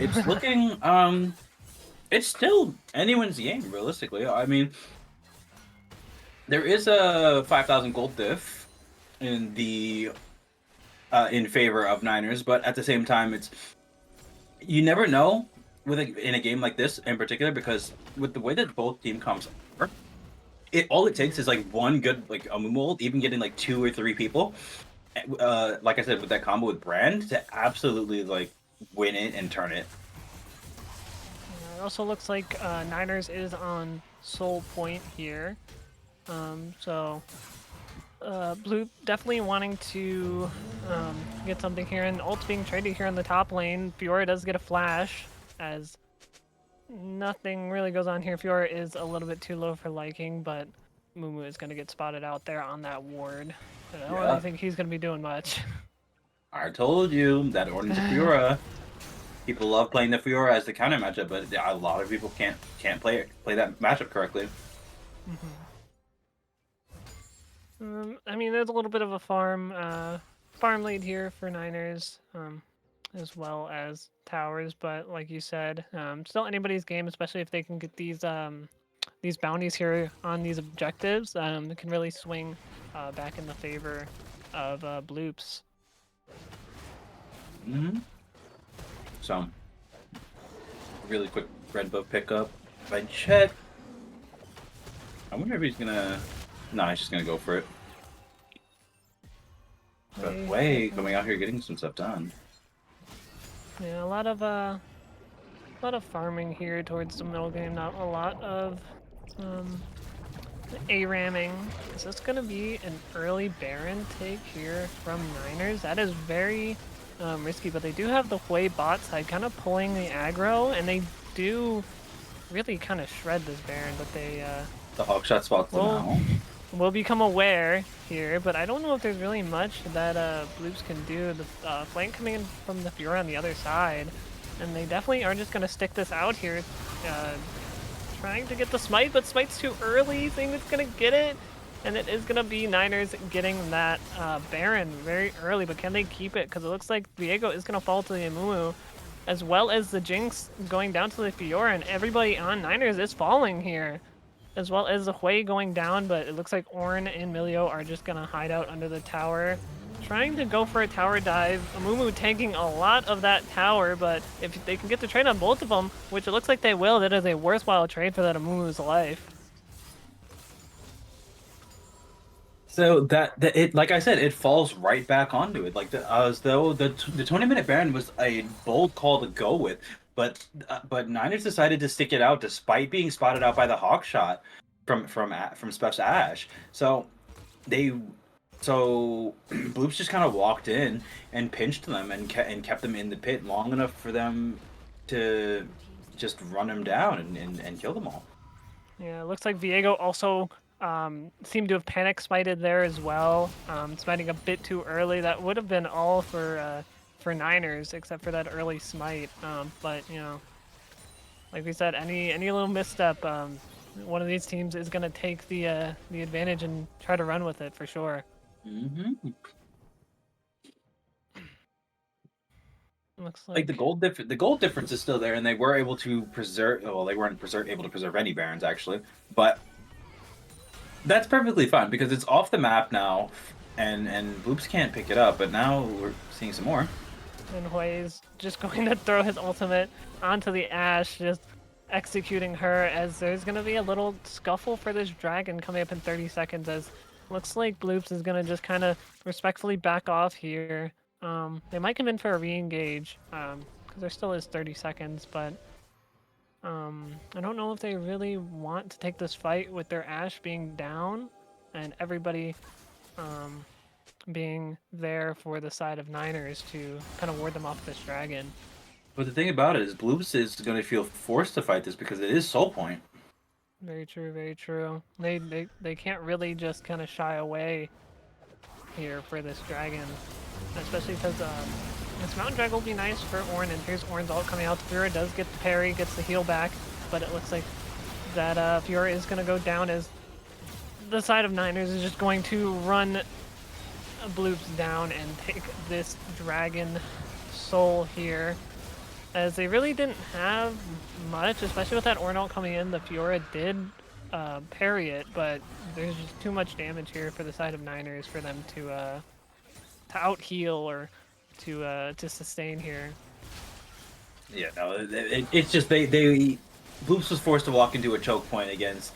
it's looking it's still anyone's game realistically. I mean, there is a 5,000 gold diff in the in favor of Niners, but at the same time, it's you never know with in a game like this in particular because with the way that both team comps are, all it takes is like one good like a mold, even getting like 2 or 3 people. Like I said, with that combo with Brand to absolutely like win it and turn it. It also looks like Niners is on Soul Point here. So Blue definitely wanting to get something here, and ult's being traded here in the top lane. Fiora does get a flash, as nothing really goes on here. Fiora is a little bit too low for liking, but Mumu is going to get spotted out there on that ward. I don't really think he's going to be doing much. I told you that Ornn's a Fiora. People love playing the Fiora as the counter matchup, but a lot of people can't play that matchup correctly. I mean, there's a little bit of a farm lead here for Niners, as well as towers. But like you said, still anybody's game, especially if they can get these bounties here on these objectives. It can really swing back in the favor of Bloops. So, really quick red buff pickup by Chet. I wonder if he's gonna. No, he's just gonna go for it. But Way coming out here getting some stuff done. Yeah, a lot of farming here towards the middle game. Not a lot of A-ramming. Is this gonna be an early Baron take here from Niners? That is very risky, but they do have the Hui bot side kind of pulling the aggro, and they do really kind of shred this Baron, but they The hawk shot spots now. will become aware here, but I don't know if there's really much that Bloops can do. The flank coming in from the Fiora on the other side, and they definitely are just going to stick this out here, trying to get the smite, but smite's too early, saying it's going to get it, and it is going to be Niners getting that Baron very early, but can they keep it? Because it looks like Diego is going to fall to the Amumu, as well as the Jinx going down to the Fiora, and everybody on Niners is falling here, as well as the Hui going down, but it looks like Ornn and Milio are just going to hide out under the tower, trying to go for a tower dive. Amumu tanking a lot of that tower, but if they can get the trade on both of them, which it looks like they will, that is a worthwhile trade for that Amumu's life. So it, like I said, it falls right back onto it. Like as though the 20-minute Baron was a bold call to go with. But Niners decided to stick it out despite being spotted out by the hawk shot from Speph's Ash. So they Bloops just kind of walked in and pinched them and kept them in the pit long enough for them to just run them down and kill them all. Yeah, it looks like Viego also seemed to have panic smited there as well, smiting a bit too early. That would have been all for Niners, except for that early smite. But you know, like we said, any little misstep, one of these teams is gonna take the advantage and try to run with it for sure. Mm-hmm. Looks Like like the gold difference is still there, and they were able to preserve. Well, they weren't able to preserve any Barons actually, but that's perfectly fine because it's off the map now, and Bloops can't pick it up. But now we're seeing some more. and Hui's just going to throw his ultimate onto the Ash, just executing her as there's going to be a little scuffle for this dragon coming up in 30 seconds as looks like Bloops is going to just kind of respectfully back off here. They might come in for a re-engage because there still is 30 seconds, but I don't know if they really want to take this fight with their Ash being down and everybody um, being there for the side of Niners to kind of ward them off this dragon. But the thing about it is, Bloops is going to feel forced to fight this because it is Soul Point. Very true, very true. They can't really just kind of shy away here for this dragon, especially because this mountain dragon will be nice for Ornn, and here's Ornn's ult coming out. Fiora does get the parry, gets the heal back, but it looks like that Fiora is going to go down as the side of Niners is just going to run Bloops down and take this dragon soul here. As they really didn't have much, especially with that Ornn ult coming in. The Fiora did parry it, but there's just too much damage here for the side of Niners for them to out heal or to sustain here. Yeah, no, it's just they Bloops was forced to walk into a choke point against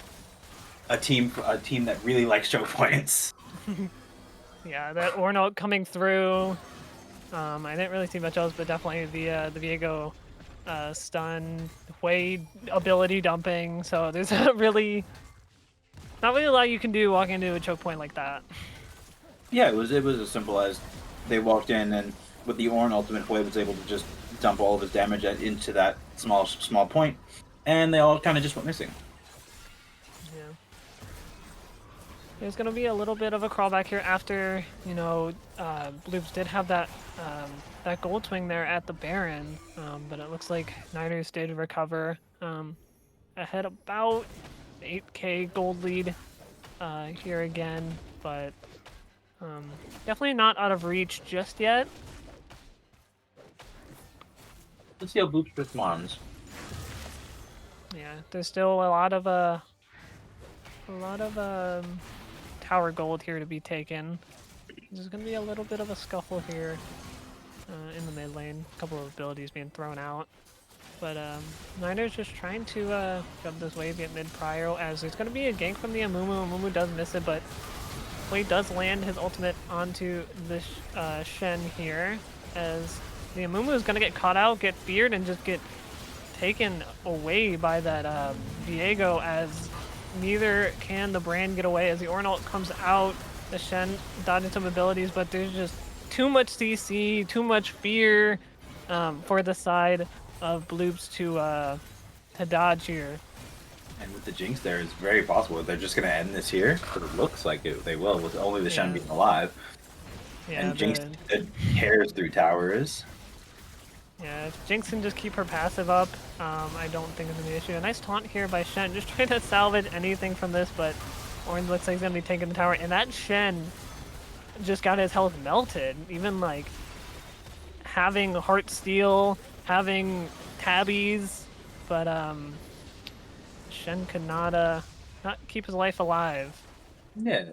a team that really likes choke points. Yeah, that Ornn ult coming through. I didn't really see much else, but definitely the Viego stun, Hui ability dumping. So there's not really a lot you can do walking into a choke point like that. Yeah, it was as simple as they walked in and with the Ornn ultimate, Hui was able to just dump all of his damage into that small point, and they all kind of just went missing. Yeah. There's going to be a little bit of a crawlback here after, you know, Bloops did have that that gold swing there at the Baron, but it looks like Niners did recover ahead about 8k gold lead here again, but definitely not out of reach just yet. Let's see how Bloops responds. Yeah, there's still a lot of tower gold here to be taken. There's going to be a little bit of a scuffle here in the mid lane. A couple of abilities being thrown out. But Niners just trying to jump this wave, get mid prio, as there's going to be a gank from the Amumu. Amumu does miss it, but Wade does land his ultimate onto this Shen here, as the Amumu is going to get caught out, get feared, and just get taken away by that Viego, as neither can the Brand get away as the Ornn ult comes out. The Shen dodging some abilities, but there's just too much CC, too much fear for the side of Bloops to dodge here. And with the Jinx there, it's very possible that they're just going to end this here, but it looks like they will, with only the Shen being alive. Yeah, and Jinx tears through towers. Yeah, if Jinx can just keep her passive up, I don't think it's an issue. A nice taunt here by Shen, just trying to salvage anything from this, but Ornn looks like he's going to be taking the tower, and that Shen just got his health melted. Even, like, having Heart Steel, having Tabbies, but Shen could not keep his life alive. Yeah,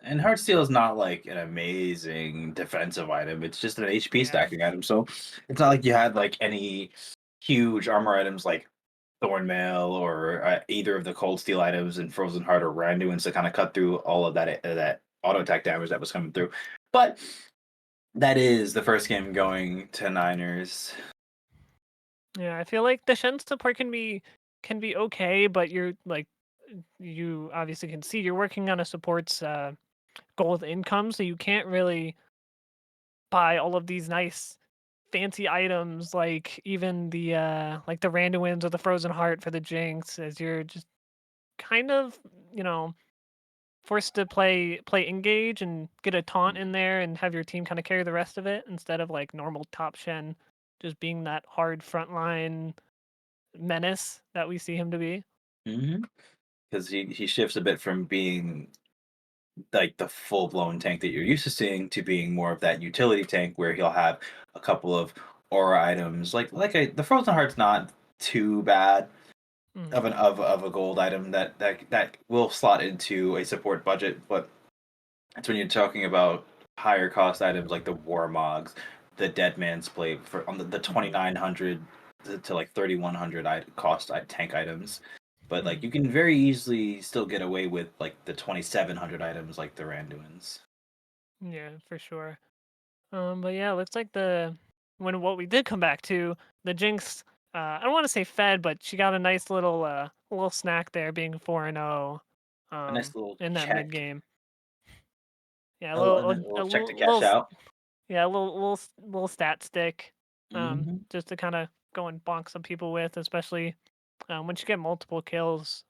and Heartsteel is not like an amazing defensive item. It's just an HP stacking item. So it's not like you had like any huge armor items like Thornmail or either of the Cold Steel items in Frozen Heart or Randuin's to kind of cut through all of that auto attack damage that was coming through. But that is the first game going to Niners. Yeah, I feel like the Shen support can be okay, but you're like you obviously can see you're working on a support's gold income, so you can't really buy all of these nice fancy items like even the Randuins or the Frozen Heart for the Jinx, as you're just kind of, you know, forced to play engage and get a taunt in there and have your team kind of carry the rest of it instead of like normal top Shen just being that hard frontline menace that we see him to be. Because he shifts a bit from being like the full blown tank that you're used to seeing to being more of that utility tank where he'll have a couple of aura items the Frozen Heart's not too bad Mhm. of a gold item that will slot into a support budget, but it's when you're talking about higher cost items like the Warmogs, the Dead Man's Plate for on the Mhm. 2900 to like 3100 cost tank items. But like Mhm. you can very easily still get away with like the 2700 items like the Randuins. Yeah, for sure. But yeah, looks like the when what we did come back to the Jinx. I don't want to say fed, but she got a nice little snack there, being 4-0, A nice little in that mid check, game. Yeah, a a little check to little, cash out. yeah, a little stat stick, Hmm. just to kind of go and bonk some people with, especially once you get multiple kills,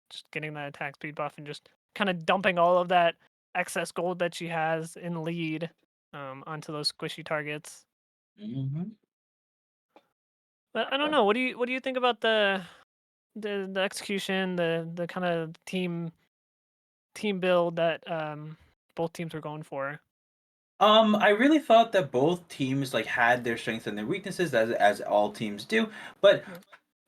just getting that attack speed buff and just kind of dumping all of that excess gold that she has in lead onto those squishy targets. Hmm. But I don't know. What do you think about the execution, the kind of team build that both teams were going for? I really thought that both teams like had their strengths and their weaknesses as all teams do, but Yeah.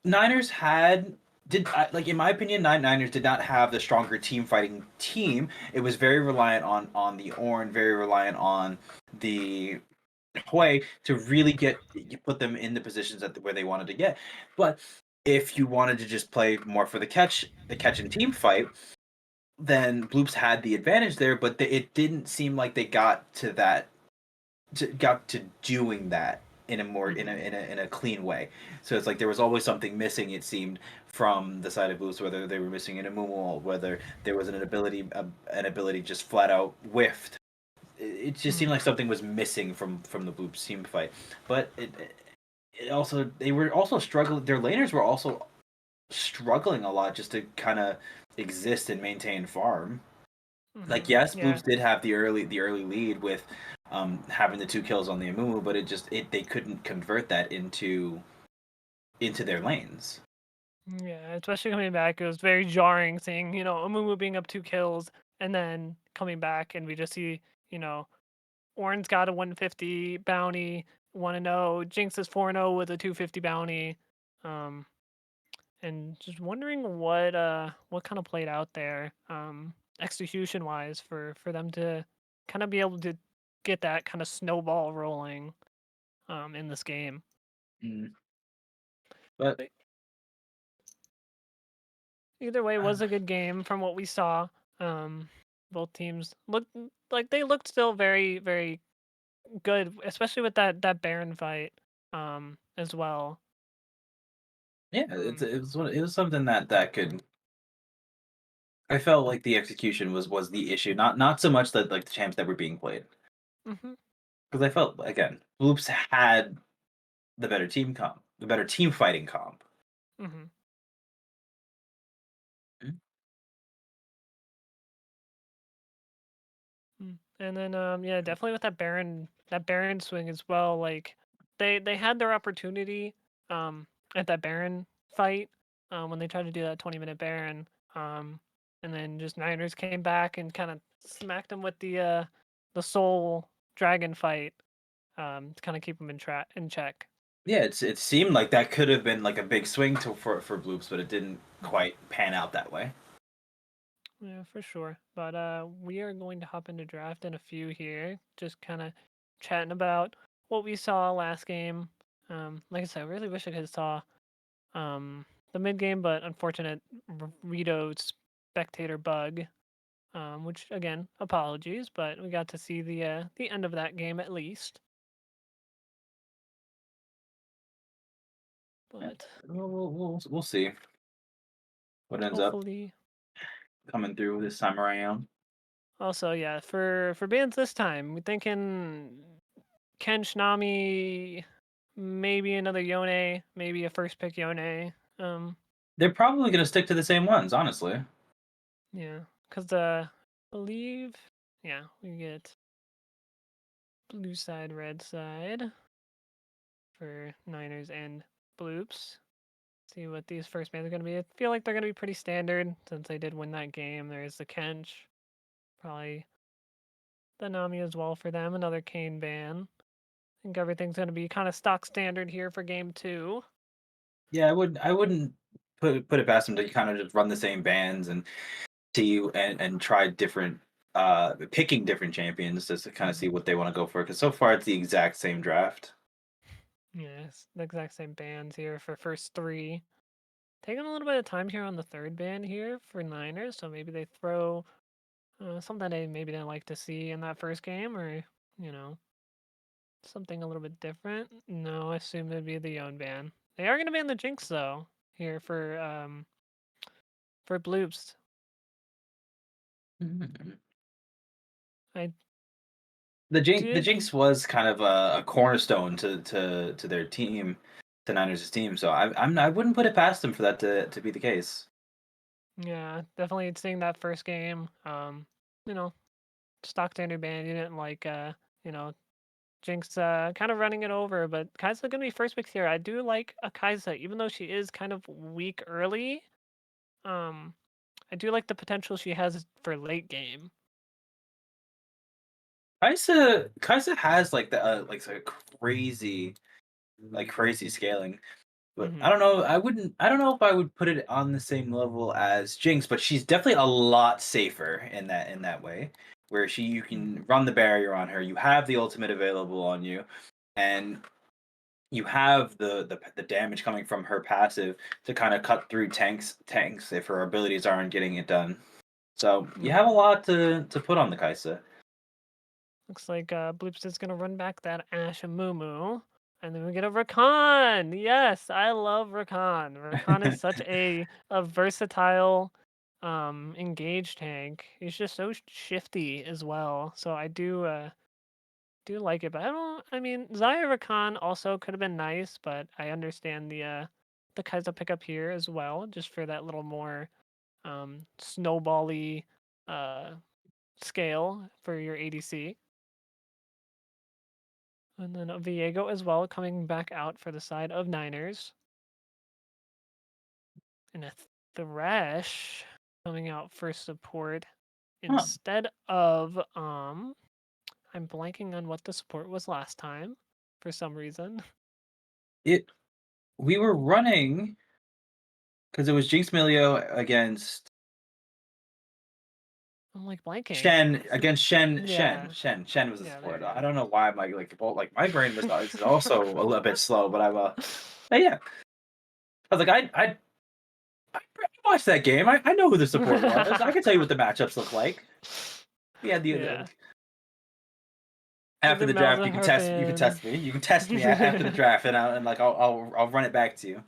Niners had did like in my opinion, Niners did not have the stronger team fighting team. It was very reliant on the Ornn, very reliant on the Hui to really get you put them in the positions that where they wanted to get. But if you wanted to just play more for the catch and team fight, then Bloops had the advantage there. But it didn't seem like they got to doing that in a more Hmm. in a clean way. So it's like there was always something missing. It seemed from the side of Boots, whether they were missing an Amumu, whether there was an ability just flat out whiffed. It just seemed Hmm. like something was missing from the Boops team fight. But it also they were also struggling. Their laners were also struggling a lot just to kind of exist and maintain farm. Like Hmm. yes, Yeah. Bloops did have the early lead with having the two kills on the Amumu, but it they couldn't convert that into their lanes. Yeah, especially coming back, it was very jarring seeing, Amumu being up 2 kills and then coming back and we just see, you know, Ornn's got a 150 bounty, 1-0, Jinx is 4-0 with a 250 bounty. Um, and just wondering what kind of played out there, execution wise for them to kind of be able to get that kind of snowball rolling in this game. Mm. But Either way, it uh, was a good game from what we saw. Um, both teams looked like they looked still very, very good, especially with that Baron fight as well. yeah, Um, it was something that could. I felt like the execution was the issue, not so much that like the champs that were being played, mhm, because I felt again, Bloops had the better team fighting comp. mhm. Mm. And then yeah, definitely with that Baron swing as well. Like they had their opportunity um at that Baron fight when they tried to do that 20-minute Baron. Um, and then just Niners came back and kind of smacked them with the Soul Dragon fight to kind of keep them in check. Yeah, it seemed like that could have been like a big swing for Bloops, but it didn't Mhm. quite pan out that way. Yeah, for sure. But we are going to hop into draft in a few here, just kind of chatting about what we saw last game. Like I said, I really wish I could have saw um the mid game, but unfortunate Rito spectator bug. Which again, apologies, but we got to see the end of that game at least. but We'll see what ends up hopefully. coming through this time around. Also, yeah, for bans this time, we're thinking Ken Shinami, maybe another Yone, maybe a first pick Yone. They're probably gonna stick to the same ones, honestly. Yeah, because believe, yeah, we get blue side, red side for Niners and Bloops. See what these first bans are going to be. I feel like they're going to be pretty standard since they did win that game. There's the Kench, probably the Nami as well for them, another Kane ban. I think everything's going to be kind of stock standard here for game 2. Yeah, I wouldn't put it past them to kind of just run the same bands and see and try different picking different champions just to kind of see what they want to go for, because so far it's the exact same draft. Yes, the exact same bands here for first 3. Taking a little bit of time here on the third band here for Niners, so maybe they throw something they maybe didn't like to see in that first game, or you know, something a little bit different. No, I assume it'd be the Yon ban. They are gonna ban the Jinx though here for Bloops. Mhm. I The did, Jinx was kind of a cornerstone to their team, to Niners' team. So I wouldn't put it past them for that to be the case. yeah, definitely seeing that first game. You know, stock standard ban. You didn't like you know, Jinx kind of running it over, but Kai'Sa gonna be first pick here. I do like a Kai'Sa, even though she is kind of weak early. Um, I do like the potential she has for late game. Kaisa has like the like a crazy scaling. But I Hmm. don't know. I don't know if I would put it on the same level as Jinx, but she's definitely a lot safer in that way, where you can run the barrier on her. You have the ultimate available on you, and you have the damage coming from her passive to kind of cut through tanks if her abilities aren't getting it done. So you have Yeah. a lot to put on the Kaisa. Looks like Bloops is gonna run back that Ash and Moo, and then we get a Rakan. Yes, I love Rakan. Rakan is such a versatile, engaged tank. He's just so shifty as well. So I do like it, but I don't. I mean, Zaya Rakan also could have been nice, but I understand the Kai'Sa pickup here as well, just for that little more snowbally uh scale for your ADC. And then a Viego as well coming back out for the side of Niners. And a Thresh coming out for support Huh. instead of I'm blanking on what the support was last time for some reason. It We were running because it was Jinx Milio against I'm like blanking. Shen, against Yeah. Shen was the Yeah, there support. you I go. don't know why my brain was is also a little bit slow, but but yeah. I was like I watched that game. I know who the support was. I can tell you what the matchups look like. Yeah, Yeah. after Either the draft, you can Malzahar. test me. You can test me after the draft, and like I'll run it back to you.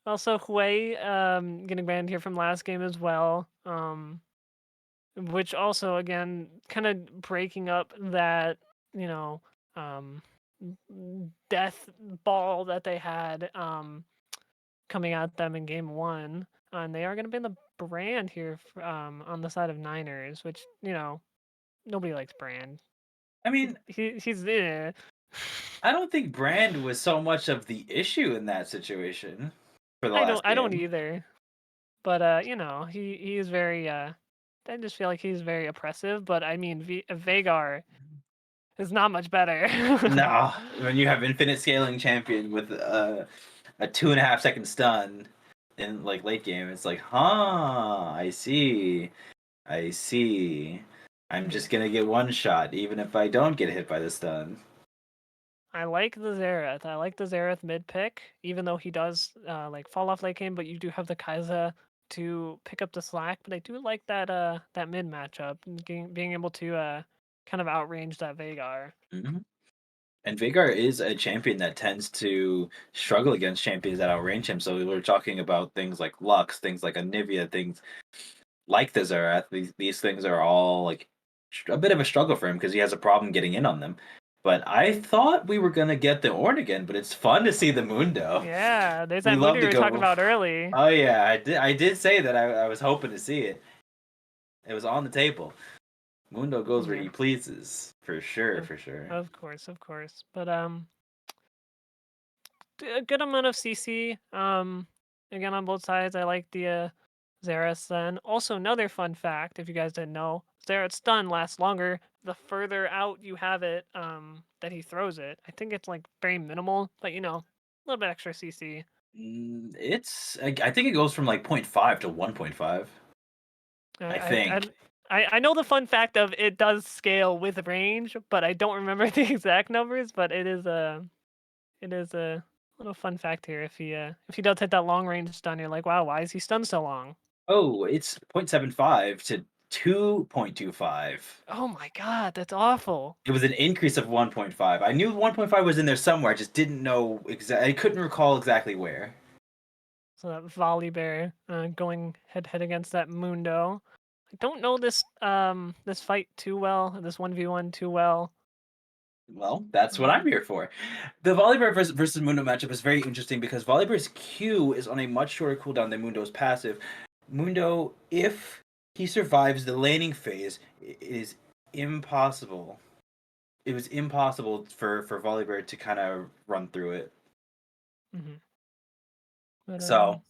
Also, Hui getting banned here from last game as well. Which also again kind of breaking up that you know um death ball that they had coming at them in game 1, and they are going to be in the brand here on the side of Niners, which nobody likes Brand. I mean, He's I don't think Brand was so much of the issue in that situation for the last I don't game. either, but he is very I just feel like he's very oppressive, but I mean Vagar is not much better. No, when you have infinite scaling champion with a 2.5 second stun in like late game, it's like, huh, I see. I'm just gonna get one shot, even if I don't get hit by the stun. I like the Xerath. I like the Xerath mid pick, even though he does like fall off late game, but you do have the Kai'Sa to pick up the slack. But I do like that mid matchup, being able to kind of outrange that Vagar. Mhm. And Veigar is a champion that tends to struggle against champions that outrange him. So we're talking about things like Lux, things like Anivia, things like the Zerath. These things are all like a bit of a struggle for him because he has a problem getting in on them. But I thought we were gonna get the Ornn again, but it's fun to see the Mundo. Yeah, there's We that love movie to we were talking go. about early. Oh yeah, I did say that I was hoping to see it. It was on the table. Mundo goes where Yeah, he pleases, for sure, of, for sure. of course, of course. But a good amount of CC. Again on both sides. I like the Xerath then. Also, another fun fact, if you guys didn't know, Xerath's stun lasts longer the further out you have it that he throws it. I think it's like very minimal, but you know, a little bit extra CC. I think it goes from like 0.5 to 1.5. I I I I think. I know the fun fact of it does scale with range, but I don't remember the exact numbers. But it is a little fun fact here. If he does hit that long range stun, you're like, wow, why is he stunned so long? Oh, it's 0.75 to 2.25. Oh my god, that's awful. It was an increase of 1.5. I knew 1.5 was in there somewhere. I just didn't know exactly. I couldn't recall exactly where. So that volley bear going head to head against that Mundo. I don't know this fight too well, this 1v1 too well. Well, that's what I'm Um, here for. The Volibear versus Mundo matchup is very interesting because Volibear's Q is on a much shorter cooldown than Mundo's passive. Mundo, if he survives the laning phase, it is impossible. It was impossible for Volibear to kind of run through it. mhm. But So,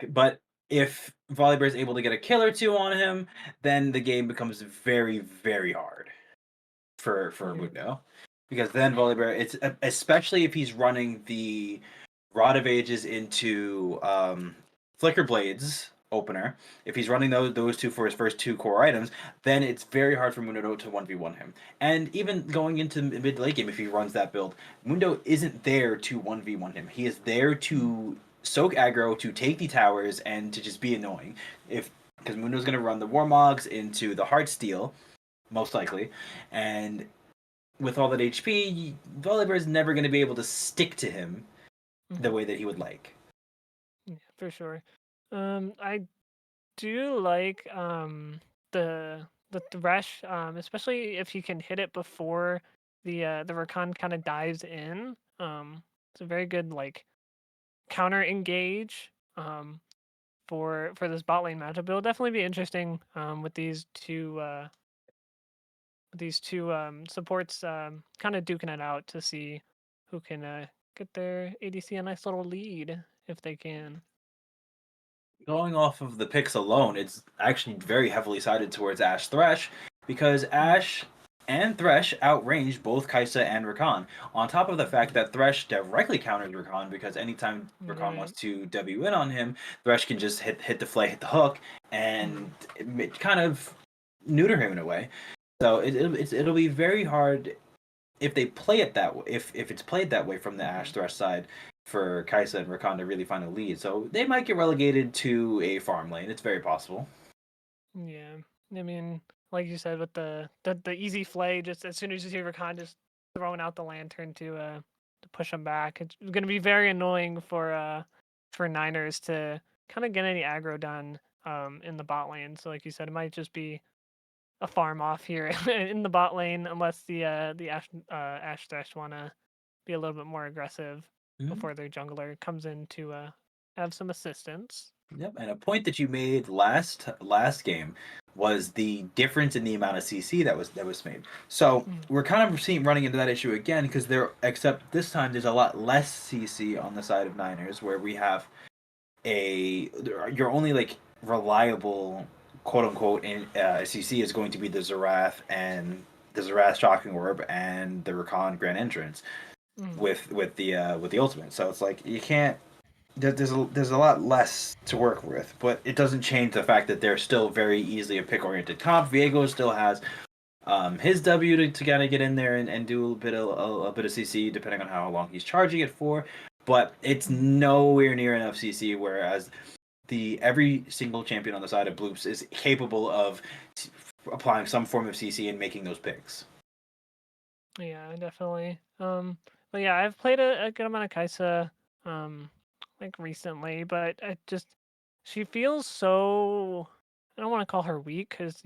but if Volibear is able to get a kill or two on him, then the game becomes very, very hard for yeah. Mundo, because then Volibear, it's especially if he's running the Rod of Ages into Flicker Blades opener. If he's running those two for his first two core items, then it's very hard for Mundo to 1v1 him. And even going into mid late game, if he runs that build, Mundo isn't there to 1v1 him. He is there to soak aggro, to take the towers, and to just be annoying. If Because Mundo's going to run the Warmogs into the Heartsteel, most likely, and with all that HP, Volibear is never going to be able to stick to him the Mhm. way that he would like. Yeah, for sure. I do like the thresh, especially if you can hit it before the Rakan kind of dives in. It's a very good like counter engage for this bot lane matchup. It'll definitely be interesting with these two supports kind of duking it out to see who can get their ADC a nice little lead if they can. Going off of the picks alone, it's actually very heavily sided towards Ash Thresh because Mhm. Ash and Thresh outrange both Kaisa and Rakan. On top of the fact that Thresh directly counters Rakan because anytime Rakan wants Right. to W in on him, Thresh can just hit the flay, hit the hook, and Mhm. kind of neuter him in a way. So it'll be very hard if they play it that way, if it's played that way from the Ash Mhm. Thresh side for Kaisa and Rakan to really find a lead. So they might get relegated to a farm lane. It's very possible. Yeah. I mean, like you said, with the easy flay, just as soon as you see Rakan just throwing out the lantern to push him back, it's gonna be very annoying for Niners to kind of get any aggro done in the bot lane. So like you said, it might just be a farm off here in the bot lane unless the Ash Thresh wanna be a little bit more aggressive Mhm. before their jungler comes in to have some assistance. Yep, and a point that you made last game was the difference in the amount of CC that was made. So Mm. we're kind of running into that issue again because there, except this time there's a lot less CC on the side of Niners, where we have your only like reliable quote unquote CC is going to be the Zerath and the Zerath Shocking Orb and the Rakan Grand Entrance Mm. with the ultimate. So it's like you can't. There's a lot less to work with, but it doesn't change the fact that they're still very easily a pick oriented comp. Viego still has his W to kind of get in there and do a bit of CC depending on how long he's charging it for, but it's Mm. nowhere near enough CC. Whereas the every single champion on the side of Bloops is capable of applying some form of CC and making those picks. Yeah, definitely. But yeah, I've played a good amount of Kaisa, um, like recently, but I just she feels so. I don't want to call her weak because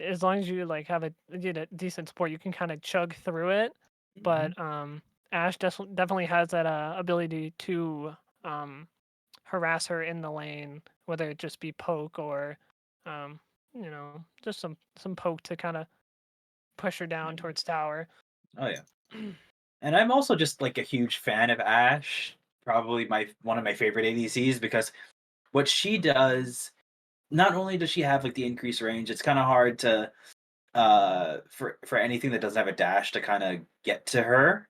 as long as you like have a decent support, you can kind of chug through it. Hmm. But Ash definitely has that ability to harass her in the lane, whether it just be poke or um, just some poke to kind of push her down towards tower. Oh yeah. And I'm also just like a huge fan of Ash. Probably my one of my favorite ADCs because what she does, not only does she have like the increased range, it's kind of hard to for anything that doesn't have a dash to kind of get to her.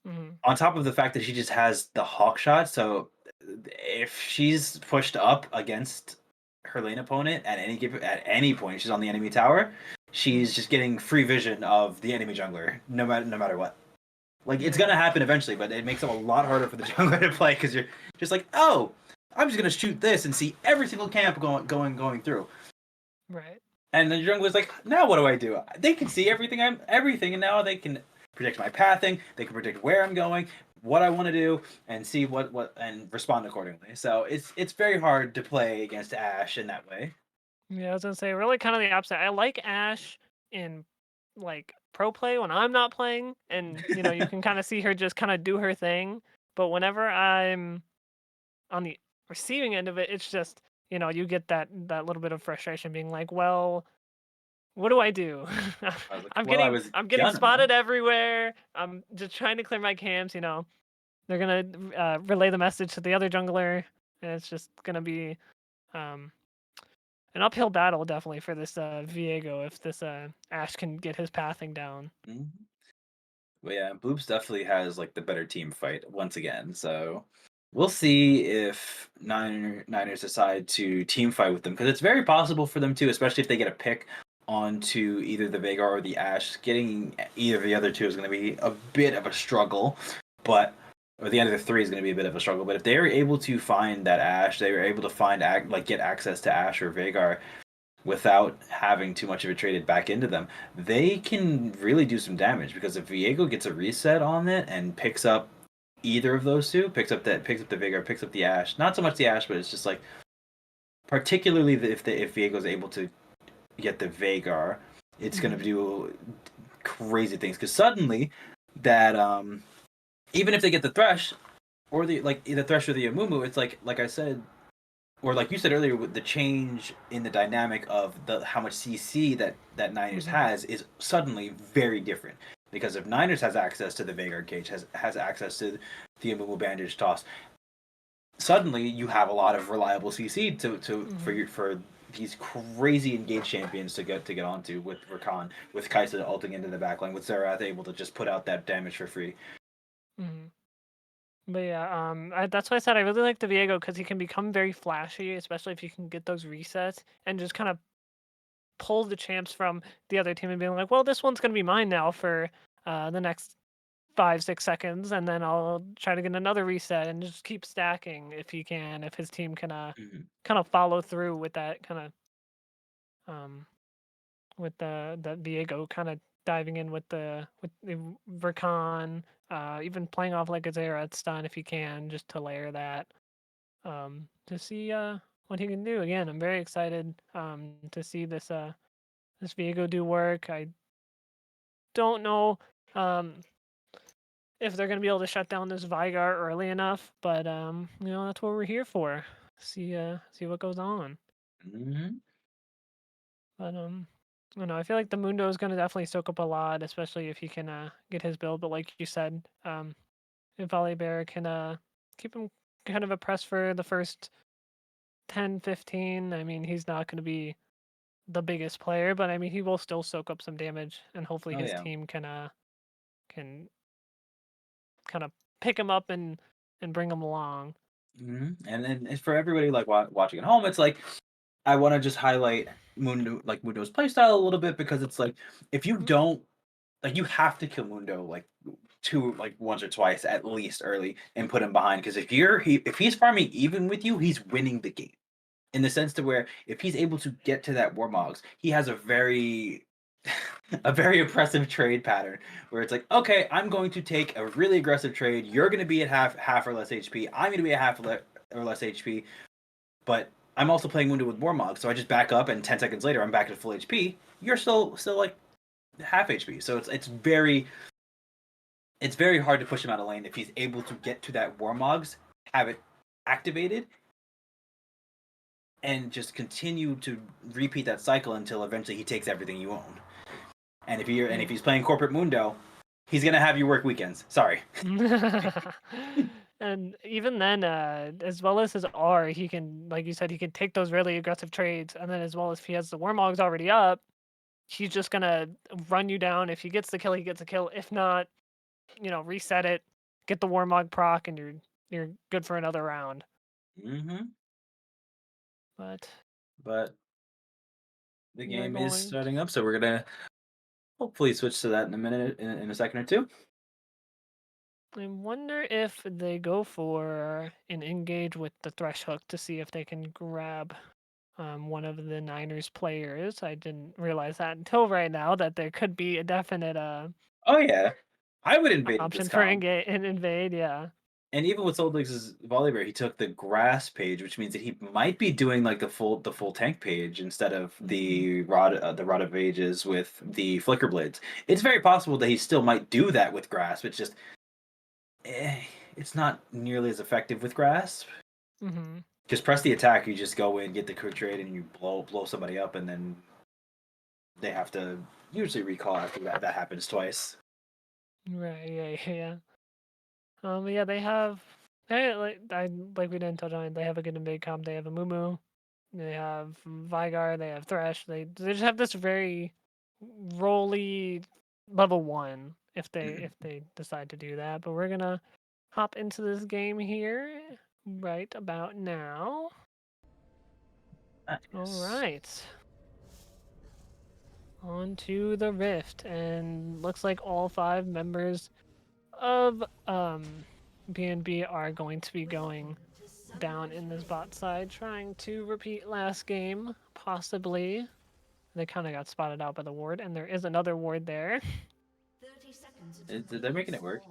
Hmm. On top of the fact that she just has the hawk shot, so if she's pushed up against her lane opponent at any point, she's on the enemy tower, she's Hmm. just getting free vision of the enemy jungler, no matter what. Like it's Yeah. gonna happen eventually, but it makes it a lot harder for the jungler to play because you're just like, oh, I'm just gonna shoot this and see every single camp going through. Right. And the jungler's like, now what do I do? They can see everything, and now they can predict my pathing. They can predict where I'm going, what I want to do, and see what and respond accordingly. So it's very hard to play against Ash in that way. Yeah, I was gonna say really kind of the opposite. I like Ash in like pro play when I'm not playing, and you can kind of see her just kind of do her thing. But whenever I'm on the receiving end of it, it's just you get that little bit of frustration, being like, well, what do I do? I was like, I'm well, I getting was I'm getting gonna know. spotted everywhere. I'm just trying to clear my camps. They're gonna relay the message to the other jungler, and it's just gonna be um, an uphill battle definitely for this Viego if this Ash can get his pathing down. Mhm. But yeah, Bloops definitely has like the better team fight once again. So we'll see if Niners decide to team fight with them because it's very possible for them to, especially if they get a pick onto either the Veigar or the Ash. Getting either of the other two is going to be a bit of a struggle, but or the end of the three is going to be a bit of a struggle. But if they are able to find that Ash, they were able to find like get access to Ash or Veigar without having too much of it traded back into them, they can really do some damage because if Viego gets a reset on it and picks up either of those two, picks up the Vigor, picks up the Ash, not so much the Ash, but it's just like particularly if Viego's able to get the Vagar, it's gonna Hmm. do crazy things because suddenly that even if they get the Thresh or the Thresh or the Amumu, it's like I said or like you said earlier, with the change in the dynamic of the how much CC that Niners Hmm. has is suddenly very different. Because if Niners has access to the Vanguard cage, has access to the immovable bandage toss, suddenly you have a lot of reliable CC Hmm. for these crazy engaged champions to get onto with Rakan, with Kaisa ulting into the backline, with Zerath able to just put out that damage for free. Hmm. But yeah, that's why I said I really like the Viego because he can become very flashy, especially if you can get those resets and just kind of pull the champs from the other team and being like, well, this one's gonna be mine now for the next 5 6 seconds, and then I'll try to get another reset and just keep stacking if he can, if his team can Mm-hmm. kind of follow through with that kind of um with the Viego kind of diving in with the Vercon, even playing off like a Zera stun if he can, just to layer that, to see what he can do. Again, I'm very excited to see this Viego do work. I don't know if they're gonna be able to shut down this Vigar early enough, but that's what we're here for. See what goes on. Mm-hmm. But I don't know. I feel like the Mundo is gonna definitely soak up a lot, especially if he can get his build. But like you said, if Volibear can keep him kind of oppressed for the first 10, 15, I mean he's not gonna be the biggest player, but I mean he will still soak up some damage, and hopefully Oh his yeah. team can kind of pick him up and bring him along. And then for everybody like watching at home, it's like I want to just highlight Mundo's playstyle a little bit because it's like if you Mhm. don't you have to kill Mundo once or twice at least early and put him behind because if he's farming even with you, he's winning the game in the sense to where if he's able to get to that Warmogs, he has a very a very oppressive trade pattern where it's like, okay, I'm going to take a really aggressive trade. You're going to be at half or less HP. I'm going to be at or less HP, but I'm also playing Wounded with Warmog, so I just back up, and 10 seconds later, I'm back at full HP. You're still like half HP, so it's very hard to push him out of lane if he's able to get to that Warmogs, have it activated, and just continue to repeat that cycle until eventually he takes everything you own. And if he's playing Corporate Mundo, he's gonna have you work weekends. Sorry. And even then, as well as his R, he can, like you said, he can take those really aggressive trades, and then as well as if he has the Warmogs already up, he's just gonna run you down. If he gets the kill, he gets a kill. If not, reset it, get the Warmog proc, and you're good for another round. Mm-hmm. But the game is starting up, so we're gonna hopefully switch to that in a minute, in a second or two. I wonder if they go for an engage with the Thresh Hook to see if they can grab one of the Niners players. I didn't realize that until right now, that there could be a definite Oh yeah, I would invade option this for comp. invade, yeah. And even with Soldix's Volibear, he took the grass page, which means that he might be doing like the full tank page instead of the rod of ages with the flicker blades. It's very possible that he still might do that with grass. It's just it's not nearly as effective with grass. Mm-hmm. Just press the attack. You just go in, get the quick trade, and you blow somebody up, and then they have to usually recall after that. That happens twice. Right. Yeah. Yeah. They have. Like we didn't touch on it. They have a good invade comp. They have a Mumu. They have Vigar. They have Thresh. They just have this very roly level 1 if they decide to do that. But we're gonna hop into this game here right about now. Nice. All right. On to the Rift, and looks like all 5 members of BNB are going to be going down in this bot side, trying to repeat last game, possibly. They kind of got spotted out by the ward, and there is another ward there. They're making it work.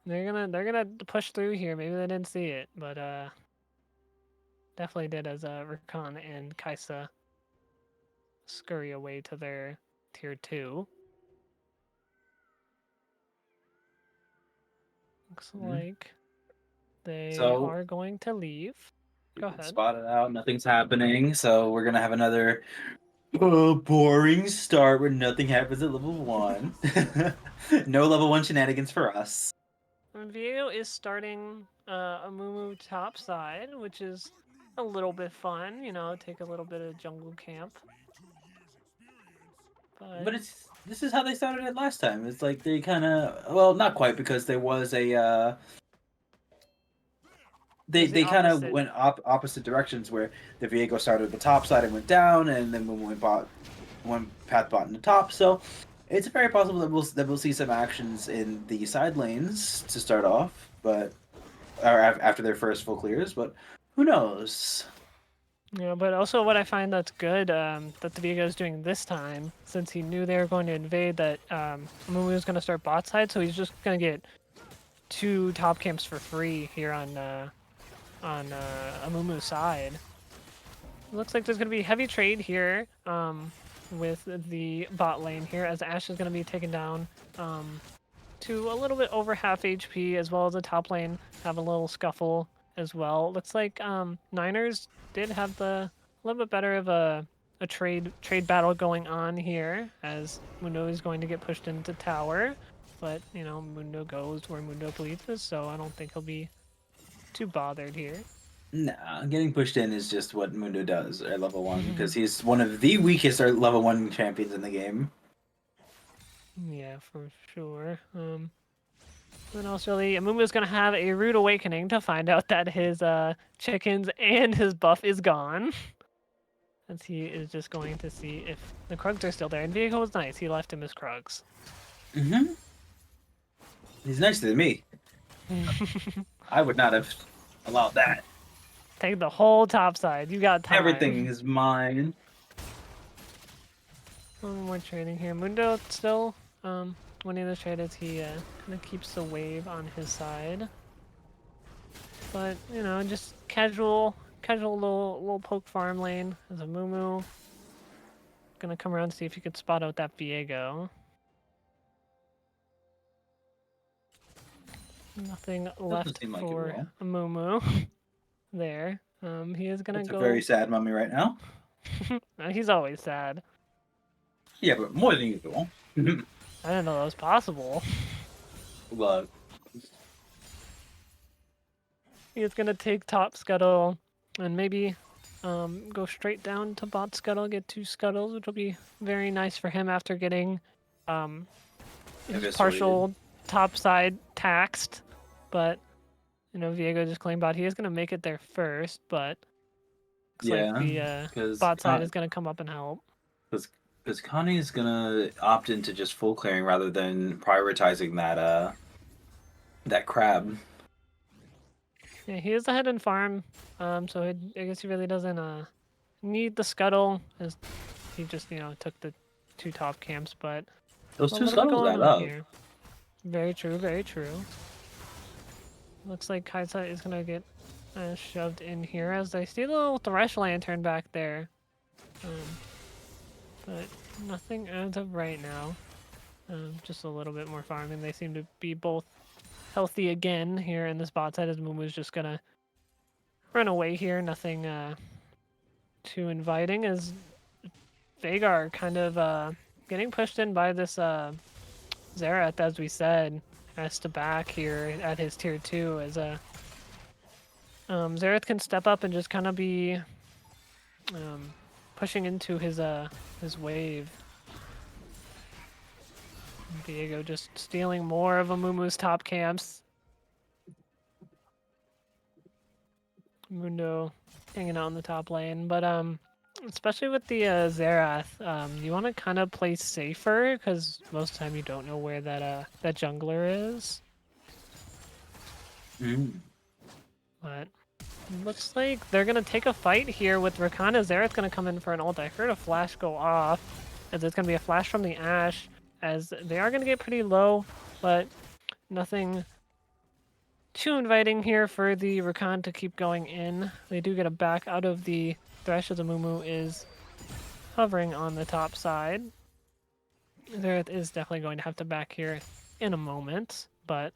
They're gonna push through here. Maybe they didn't see it, but definitely did as Rakan and Kaisa scurry away to their tier 2. Looks like they are going to leave. Go ahead. Spotted out. Nothing's happening. So we're gonna have another boring start where nothing happens at level 1. No level 1 shenanigans for us. Viego is starting a Mumu top side, which is a little bit fun. Take a little bit of jungle camp. But this is how they started it last time. It's like they kind of, well, not quite, because there was a they kind of went opposite directions, where the Viego started at the top side and went down, and then when we went path bot in the top. So it's very possible that we'll see some actions in the side lanes to start off, but or after their first full clears. But who knows? Yeah, but also what I find that's good that the Viego is doing this time, since he knew they were going to invade, that Mumu was going to start bot side, so he's just going to get 2 top camps for free here on Amumu's side. Looks like there's going to be heavy trade here with the bot lane here, as Ashe is going to be taken down to a little bit over half HP, as well as the top lane have a little scuffle as well. Looks like Niners did have a little bit better of a trade battle going on here, as Mundo is going to get pushed into tower, but Mundo goes where Mundo pleases, so I don't think he'll be too bothered here. Nah, getting pushed in is just what Mundo does at level 1, because he's one of the weakest level 1 champions in the game. Yeah, for sure. Then also, Amumu's gonna have a rude awakening to find out that his chickens and his buff is gone. As he is just going to see if the Krugs are still there. And Viego was nice. He left him his Krugs. Mm-hmm. He's nicer than me. I would not have allowed that. Take the whole top side. You got time. Everything is mine. One more trading here. Mundo still winning the trade as he kind of keeps the wave on his side. But you know, just casual little poke farm lane as a Mumu. Gonna come around to see if you could spot out that Viego. Nothing left seem like it for will. a Mumu there. He is gonna That's go. a very sad mummy right now. He's always sad. Yeah, but more than usual. I didn't know that was possible. Look. He's gonna take top scuttle and maybe go straight down to bot scuttle, get 2 scuttles, which will be very nice for him after getting his partial top side taxed. But you know, Viego just claimed bot. He is gonna make it there first, but looks like the bot side is gonna come up and help. Because Connie's gonna opt into just full clearing rather than prioritizing that crab. Yeah, he is ahead in farm, so I guess he really doesn't need the scuttle, as he just, you know, took the 2 top camps, but Those a 2 little bit scuttles going add on up. here. Very true, very true. Looks like Kaisa is gonna get shoved in here as I see the little Thresh Lantern back there. But nothing as of right now. Just a little bit more farming. They seem to be both healthy again here in this bot side as Mumu's just gonna run away here. Nothing too inviting as Vhagar kind of getting pushed in by this Xerath, as we said, has to back here at his tier 2 as Xerath can step up and just kind of be pushing into his wave. Viego just stealing more of Amumu's top camps. Mundo hanging out in the top lane, but especially with the Xerath, you want to kind of play safer because most of the time you don't know where that jungler is. But looks like they're gonna take a fight here with Rakana. Xerath's gonna come in for an ult. I heard a flash go off, as it's gonna be a flash from the Ashe, as they are gonna get pretty low, but nothing too inviting here for the Rakan to keep going in. They do get a back out of the Thresh as Amumu is hovering on the top side. Xerath is definitely going to have to back here in a moment, but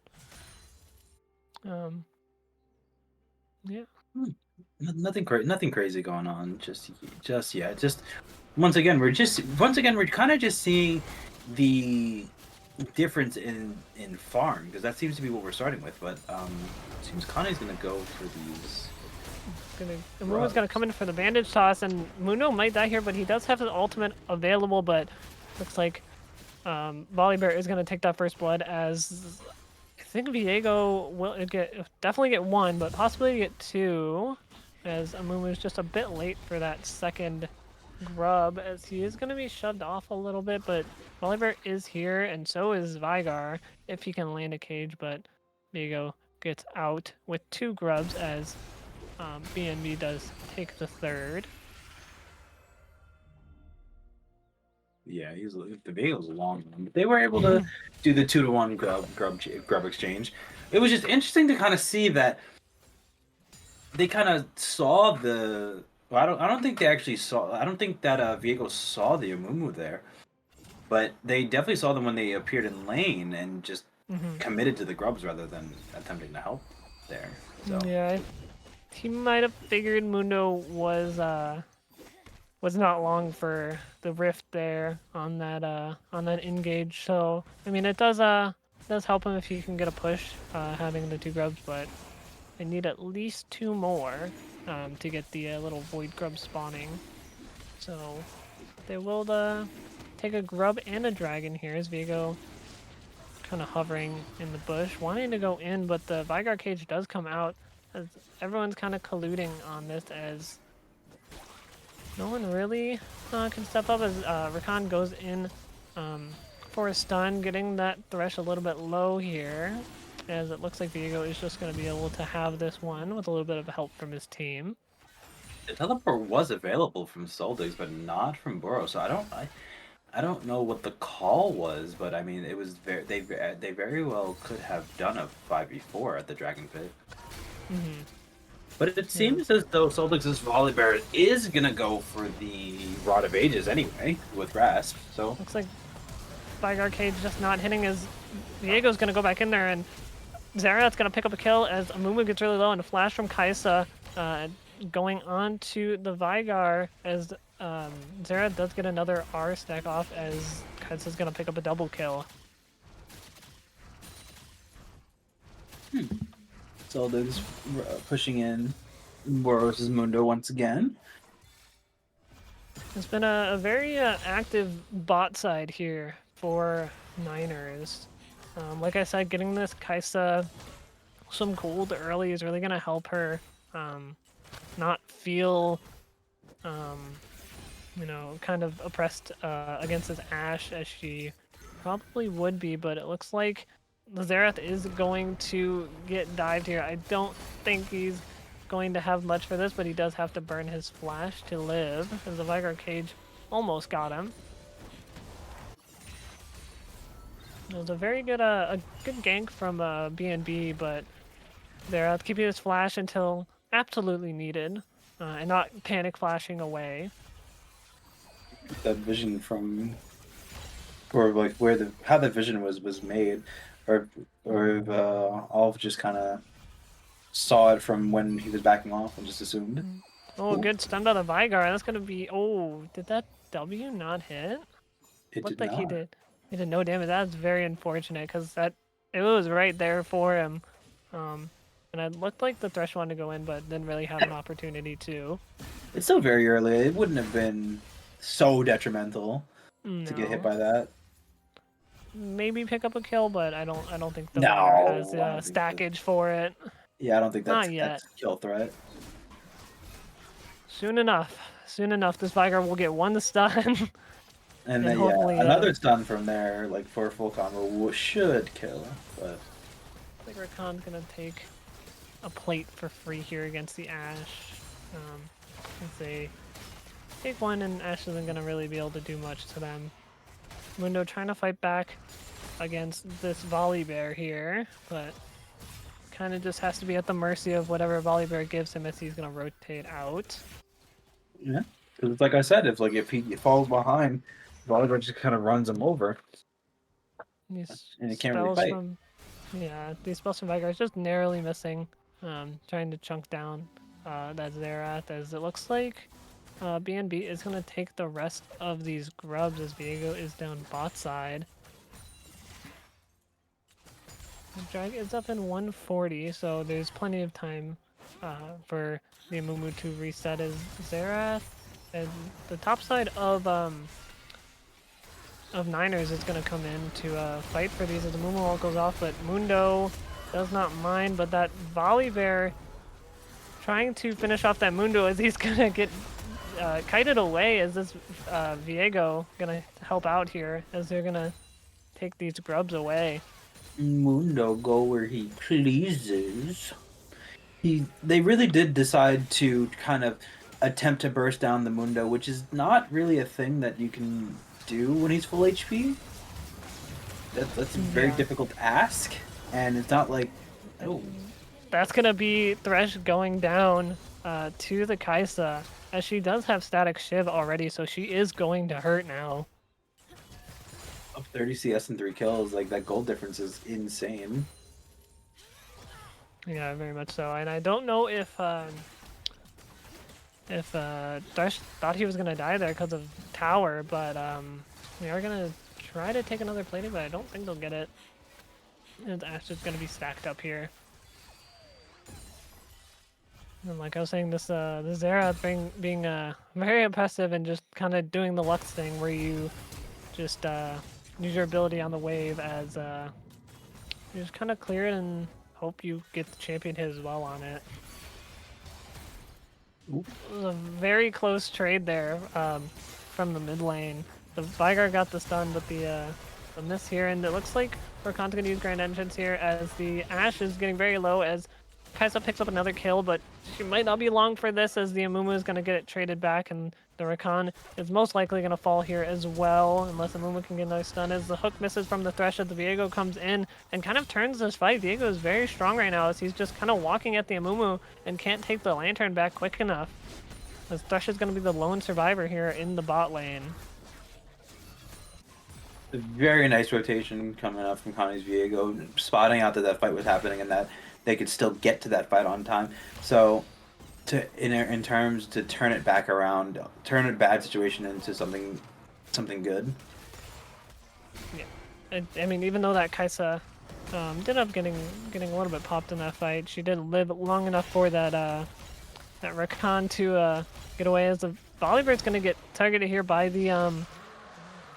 yeah. Nothing crazy going on just yet. Just once again we're kind of just seeing the difference in farm, because that seems to be what we're starting with, but it seems Connie's gonna go for these. Amuma's gonna come in for the bandage toss, and Muno might die here, but he does have his ultimate available, but looks like Volibear is gonna take that first blood, as I think Viego will definitely get 1, but possibly get 2, as Amumu is just a bit late for that second grub, as he is going to be shoved off a little bit, but Volibear is here, and so is Vhagar, if he can land a cage, but Viego gets out with 2 grubs, as BNB does take the third. Yeah, the Viego's a long one, but they were able to do the 2-to-1 grub exchange. It was just interesting to kind of see that they kind of saw the. Well, I don't think they actually saw. I don't think that Viego saw the Amumu there, but they definitely saw them when they appeared in lane and just committed to the grubs rather than attempting to help there. So. Yeah, he might have figured Mundo was not long for the rift there on that engage. So I mean, it does help him if he can get a push having the 2 grubs, but I need at least 2 more to get the little void grub spawning. So they will take a grub and a dragon here as Viego kind of hovering in the bush, wanting to go in, but the Vhagar cage does come out, as everyone's kind of colluding on this, as no one really can step up, as Rakan goes in for a stun, getting that Thresh a little bit low here, as it looks like Viego is just going to be able to have this one with a little bit of help from his team. The teleport was available from Soldig's, but not from Burrow, so I don't know what the call was, but I mean, it was they very well could have done a 5v4 at the Dragon Pit. Mm-hmm. But it Yeah. seems as though Soltix's Volibear is gonna go for the Rod of Ages anyway with Rasp. So Looks like Vigar Cage just not hitting his. Diego's gonna go back in there, and Xerath's gonna pick up a kill as Amumu gets really low, and a flash from Kaisa going on to the Vigar as Xerath does get another R stack off as Kaisa's gonna pick up a double kill. Soltix pushing in Boros' Mundo once again. It's been a very active bot side here for Niners. Like I said, getting this Kaisa some gold early is really going to help her not feel, you know, kind of oppressed against this Ashe as she probably would be, but it looks like the Xerath is going to get dived here. I don't think he's going to have much for this, but he does have to burn his flash to live, as the Vigar Cage almost got him. It was a very good, a good gank from BNB, but they're keeping his flash until absolutely needed, and not panic flashing away. That vision from, or like where the how the vision was made, or Alf just kind of saw it from when he was backing off and just assumed. Oh, good stun by the Vigar. That's gonna be. Oh, did that W not hit? It Looked did like not. he did no damage. That's very unfortunate because that it was right there for him. And it looked like the Thresh wanted to go in, but didn't really have an opportunity to. It's still very early. It wouldn't have been so detrimental to get hit No. by that. Maybe pick up a kill, but I don't think the No, Vigar has I don't think stackage for it. Yeah, I don't think Not yet. that's kill threat. Soon enough. Soon enough, this Vigar will get one stun. And then hopefully, another stun from there, like for a full combo, should kill. But I think Rakan's gonna take a plate for free here against the Ashe. Since they take one, and Ashe isn't gonna really be able to do much to them. Mundo trying to fight back against this Volibear here, but kind of just has to be at the mercy of whatever Volibear gives him as he's gonna rotate out. yeah, because like I said, if he falls behind, Volibear just kind of runs him over, These and he can't really spells fight. from these spells from Vigar is just narrowly missing. Trying to chunk down that Xerath, as it looks like BNB is going to take the rest of these grubs as Viego is down bot side. The drag is up in 140, so there's plenty of time for the Amumu to reset his Xerath. And the top side of Niners is going to come in to fight for these as the Amumu ult goes off, but Mundo does not mind, but that Volibear trying to finish off that Mundo as he's going to get kited away. As this Viego going to help out here as they're going to take these grubs away. Mundo go where he pleases. They really did decide to kind of attempt to burst down the Mundo, which is not really a thing that you can do when he's full HP. That's very difficult to ask, and it's not like That's gonna be Thresh going down to the Kaisa, as she does have static Shiv already, so she is going to hurt now. up 30 CS and 3 kills, like that gold difference is insane. Yeah, very much so. And I don't know if Thresh thought he was gonna die there because of tower, but we are gonna try to take another plating, but I don't think they'll get it. And Ashe is gonna be stacked up here. And like I was saying, this Xerath being very impressive and just kind of doing the Lux thing where you just use your ability on the wave as you just kind of clear it and hope you get the champion hit as well on it. Oop. It was a very close trade there from the mid lane. The Vigar got the stun, but the miss here, and it looks like Rakan's gonna use Grand Entrance here as the Ashe is getting very low as Kai'Sa picks up another kill, but she might not be long for this as the Amumu is going to get it traded back, and the Rakan is most likely going to fall here as well, unless Amumu can get another stun. As the hook misses from the Thresh, as the Viego comes in and kind of turns this fight. Viego is very strong right now as he's just kind of walking at the Amumu and can't take the Lantern back quick enough. As Thresh is going to be the lone survivor here in the bot lane. A very nice rotation coming up from Connie's Viego, spotting out that that fight was happening and that they could still get to that fight on time. So, in terms to turn it back around, turn a bad situation into something good. Yeah, I mean, even though that Kai'Sa did end up getting a little bit popped in that fight, she did live long enough for that that Rakan to get away. As the Volibear's gonna get targeted here by the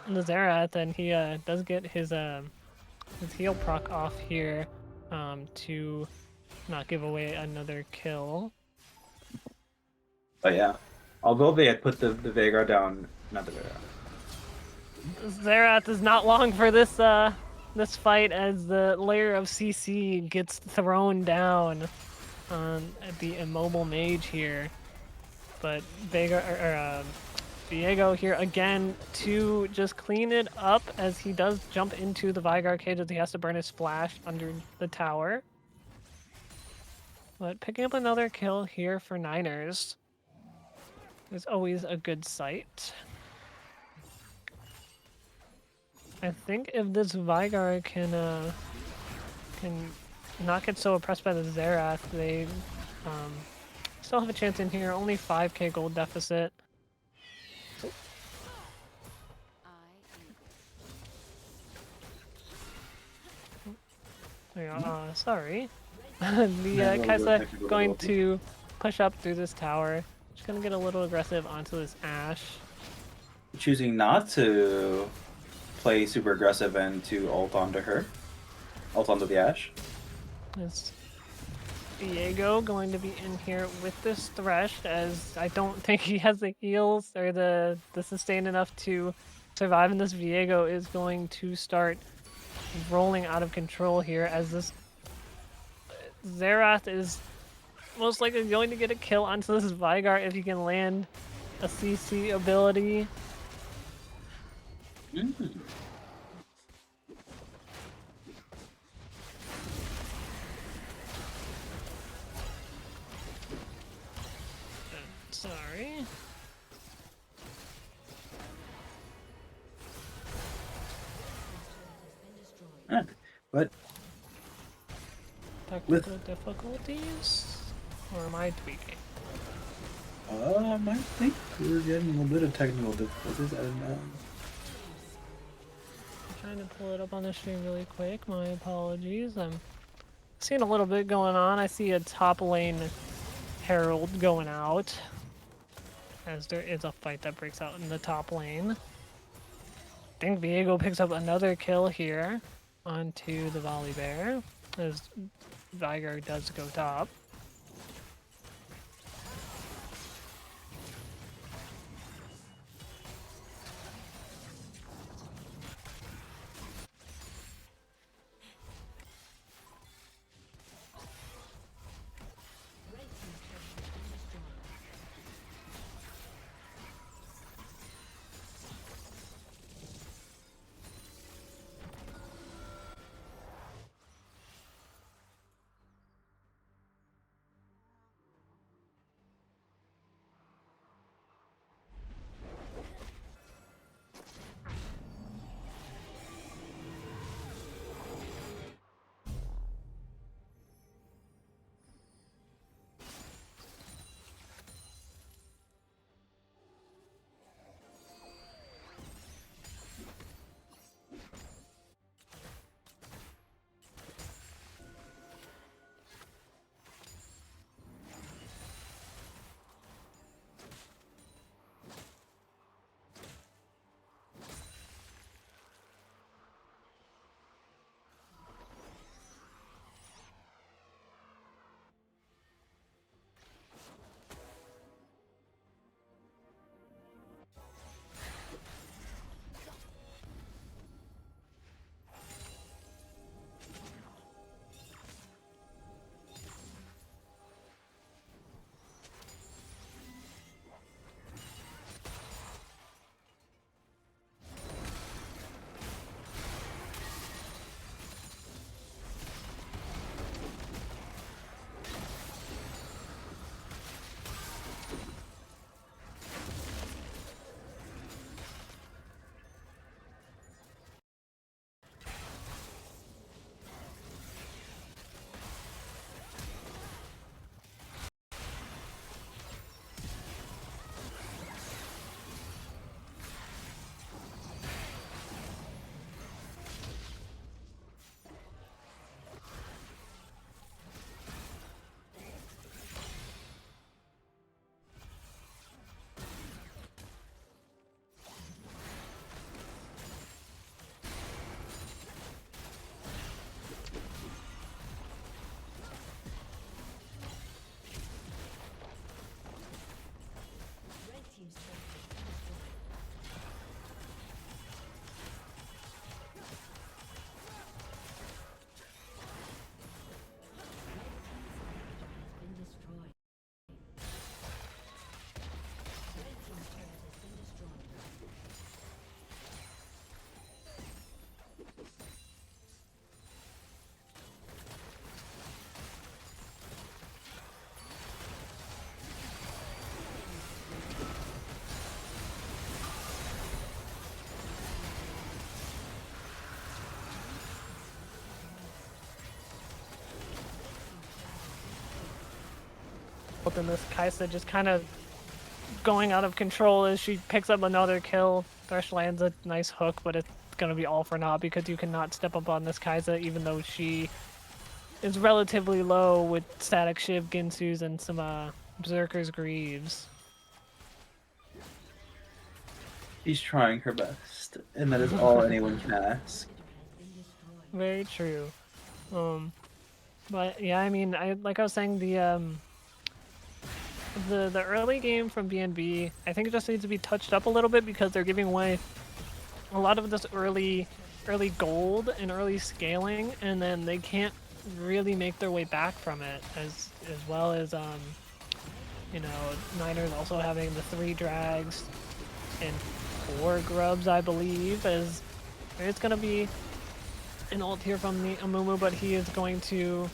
Xerath, and he does get his heal proc off here to not give away another kill. But yeah, although they had put the Veigar down, not the Veigar. Xerath is not long for this this fight as the layer of CC gets thrown down on the immobile mage here. But Viego here again to just clean it up as he does jump into the Veigar cage as he has to burn his splash under the tower. But picking up another kill here for Niners is always a good sight. I think if this Veigar can not get so oppressed by the Xerath, they still have a chance in here. Only 5k gold deficit. Sorry. The Kai'Sa going to push up through this tower. Just gonna get a little aggressive onto this Ashe. Choosing not to play super aggressive and to ult onto her. Ult onto the Ashe. It's Viego going to be in here with this Thresh, as I don't think he has the heals or the sustain enough to survive, and this Viego is going to start rolling out of control here as this Xerath is most likely going to get a kill onto this Veigar if he can land a CC ability. Sorry. But Technical difficulties? Or am I tweaking? I think we're getting a little bit of technical difficulties. I don't know. I'm trying to pull it up on the stream really quick. My apologies. I'm seeing a little bit going on. I see a top lane Herald going out, as there is a fight that breaks out in the top lane. I think Viego picks up another kill here onto the Volibear, as Veigar does go top. and this Kaisa just kind of going out of control as she picks up another kill. Thresh lands a nice hook, but it's gonna be all for naught because you cannot step up on this Kaisa, even though she is relatively low with Static Shiv, Ginsu's, and some Berserker's Greaves. She's trying her best, and that is all anyone can ask. Very true. But yeah, I mean, like I was saying, the early game from BNB, I think it just needs to be touched up a little bit because they're giving away a lot of this early gold and early scaling, and then they can't really make their way back from it, as well as you know, Niners also having the 3 drags and 4 grubs, I believe, as there's gonna be an ult here from the Amumu, but he is going to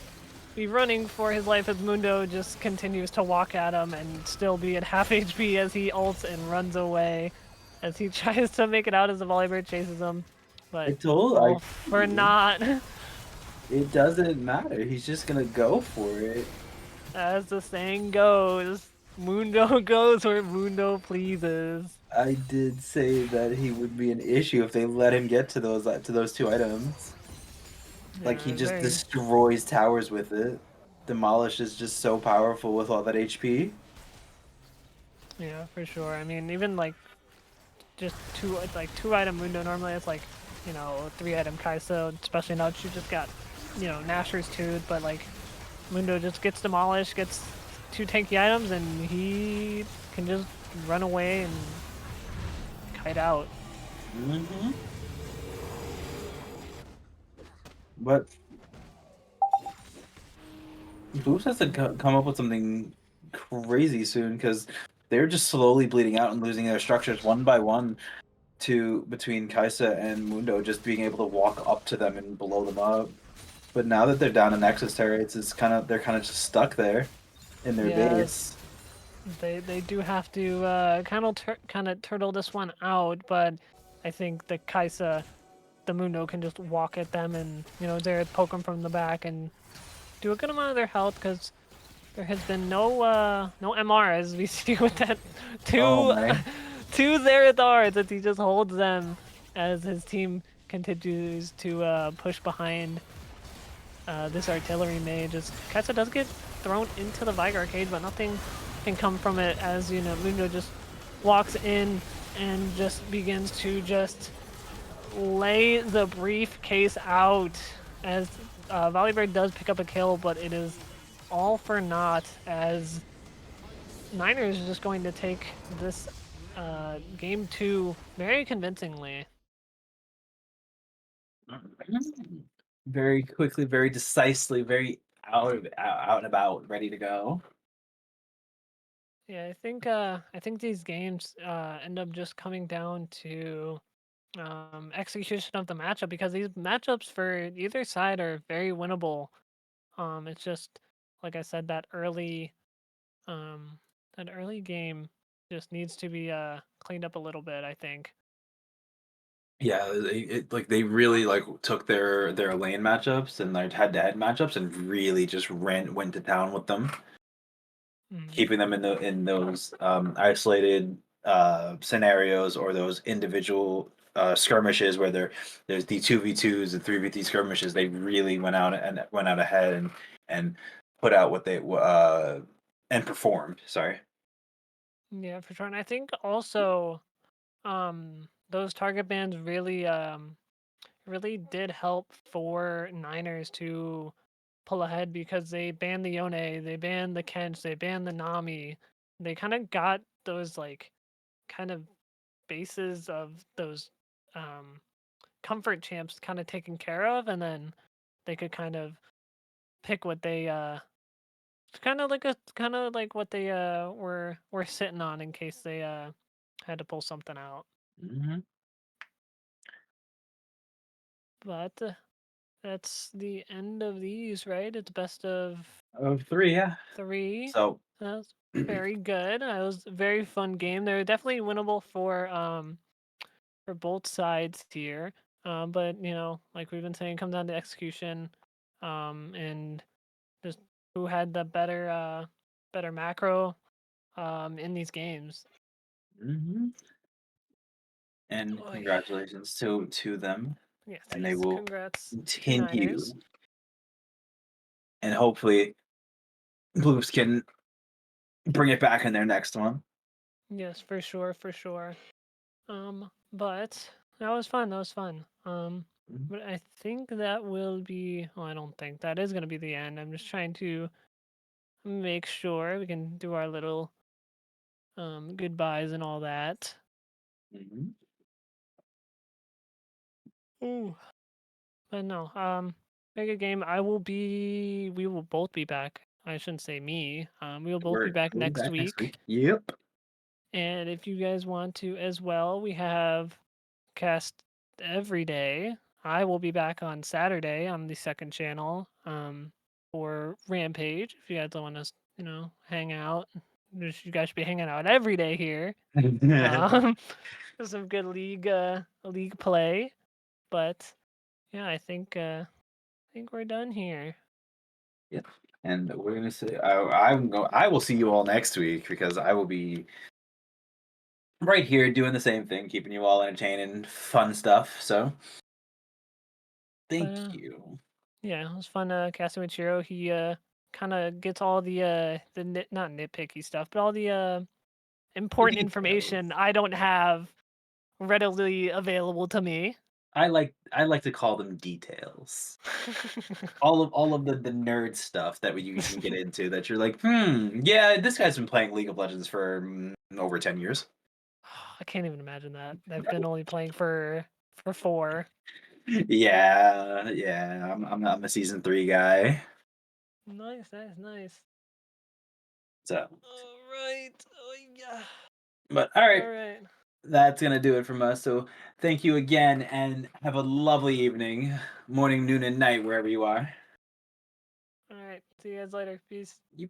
be running for his life as Mundo just continues to walk at him and still be at half HP as he ults and runs away as he tries to make it out as the volleybird chases him. But all for naught. It doesn't matter. He's just gonna go for it. As the saying goes, Mundo goes where Mundo pleases. I did say that he would be an issue if they let him get to those 2 items. Like he just destroys towers with it. Demolish is just so powerful with all that HP. Yeah, for sure. I mean, even like just 2 item Mundo normally it's like, you know, 3 item Kai'Sa, especially now she just got, you know, Nashor's Tooth, but like Mundo just gets demolished, gets 2 tanky items, and he can just run away and kite out. Mm-hmm. But Bloops has to come up with something crazy soon because they're just slowly bleeding out and losing their structures one by one to between Kaisa and Mundo just being able to walk up to them and blow them up. But now that they're down in Nexus turrets, they're kind of just stuck there in their base. They do have to kind of turtle this one out, but I think the Kaisa, the Mundo can just walk at them and, you know, Xerath poke them from the back and do a good amount of their health because there has been no MR as we see with that two Xerath R's that he just holds them as his team continues to push behind this artillery mage. As Kaisa does get thrown into the Vigar cage, but nothing can come from it as, you know, Mundo just walks in and just begins to just lay the briefcase out as Volleybird does pick up a kill, but it is all for naught as Niners is just going to take this game 2 very convincingly. Very quickly, very decisively, very out and about, ready to go. Yeah, I think these games end up just coming down to execution of the matchup because these matchups for either side are very winnable. It's just like I said, um, that early game just needs to be cleaned up a little bit, I think. Yeah, they really like took their lane matchups and their head-to-head matchups and really just went to town with them, keeping them in those isolated scenarios or those individual skirmishes where there's the 2v2s and 3v3 skirmishes. They really went out ahead and put out what they and performed. Sorry. Yeah, for sure. And I think also those target bans really did help for Niners to pull ahead because they banned the Yone, they banned the Kench, they banned the Nami. They kind of got those like kind of bases of those um comfort champs kind of taken care of, and then they could kind of pick what they kind of like what they were sitting on in case they had to pull something out. Mm-hmm. But that's the end of these, right? It's best of Of 3, yeah. 3. So That's very good. It was a very fun game. They're definitely winnable for both sides here. But you know, like we've been saying, it comes down to execution, and just who had the better better macro in these games. Hmm. And Oy. congratulations to them, Yes, and they yes. will Congrats to Niners. continue, and hopefully Bloops can bring it back in their next one. Yes, for sure, for sure. But that was fun. That was fun. Mhm. But I think that will be. Well, I don't think that is gonna be the end. I'm just trying to make sure we can do our little goodbyes and all that. Mhm. Ooh. But no, mega game. I will be. We will both be back. I shouldn't say me. We will both be back We'll be next back next week. week. Yep. And if you guys want to as well, we have cast every day. I will be back on Saturday on the second channel for Rampage. If you guys want to, hang out, you guys should be hanging out every day here. Um, some good league play. But yeah, I think we're done here. Yep. And we're gonna say I will see you all next week because I will be right here doing the same thing, keeping you all entertained and fun stuff. So But thank you. yeah, it was fun casting with Chiro. He kind of gets all the not nitpicky stuff, but all the The important details. information I don't have readily available to me. I like to call them details. All of the nerd stuff that you can get into that you're like, yeah, this guy's been playing League of Legends for over 10 years. I can't even imagine that. I've been only playing for 4. Yeah, yeah. I'm a season 3 guy. Nice, nice, nice. So, All right. Oh yeah. but all All right, right. that's gonna do it from us. So thank you again, and have a lovely evening, morning, noon, and night wherever you are. All right. See you guys later. Peace. You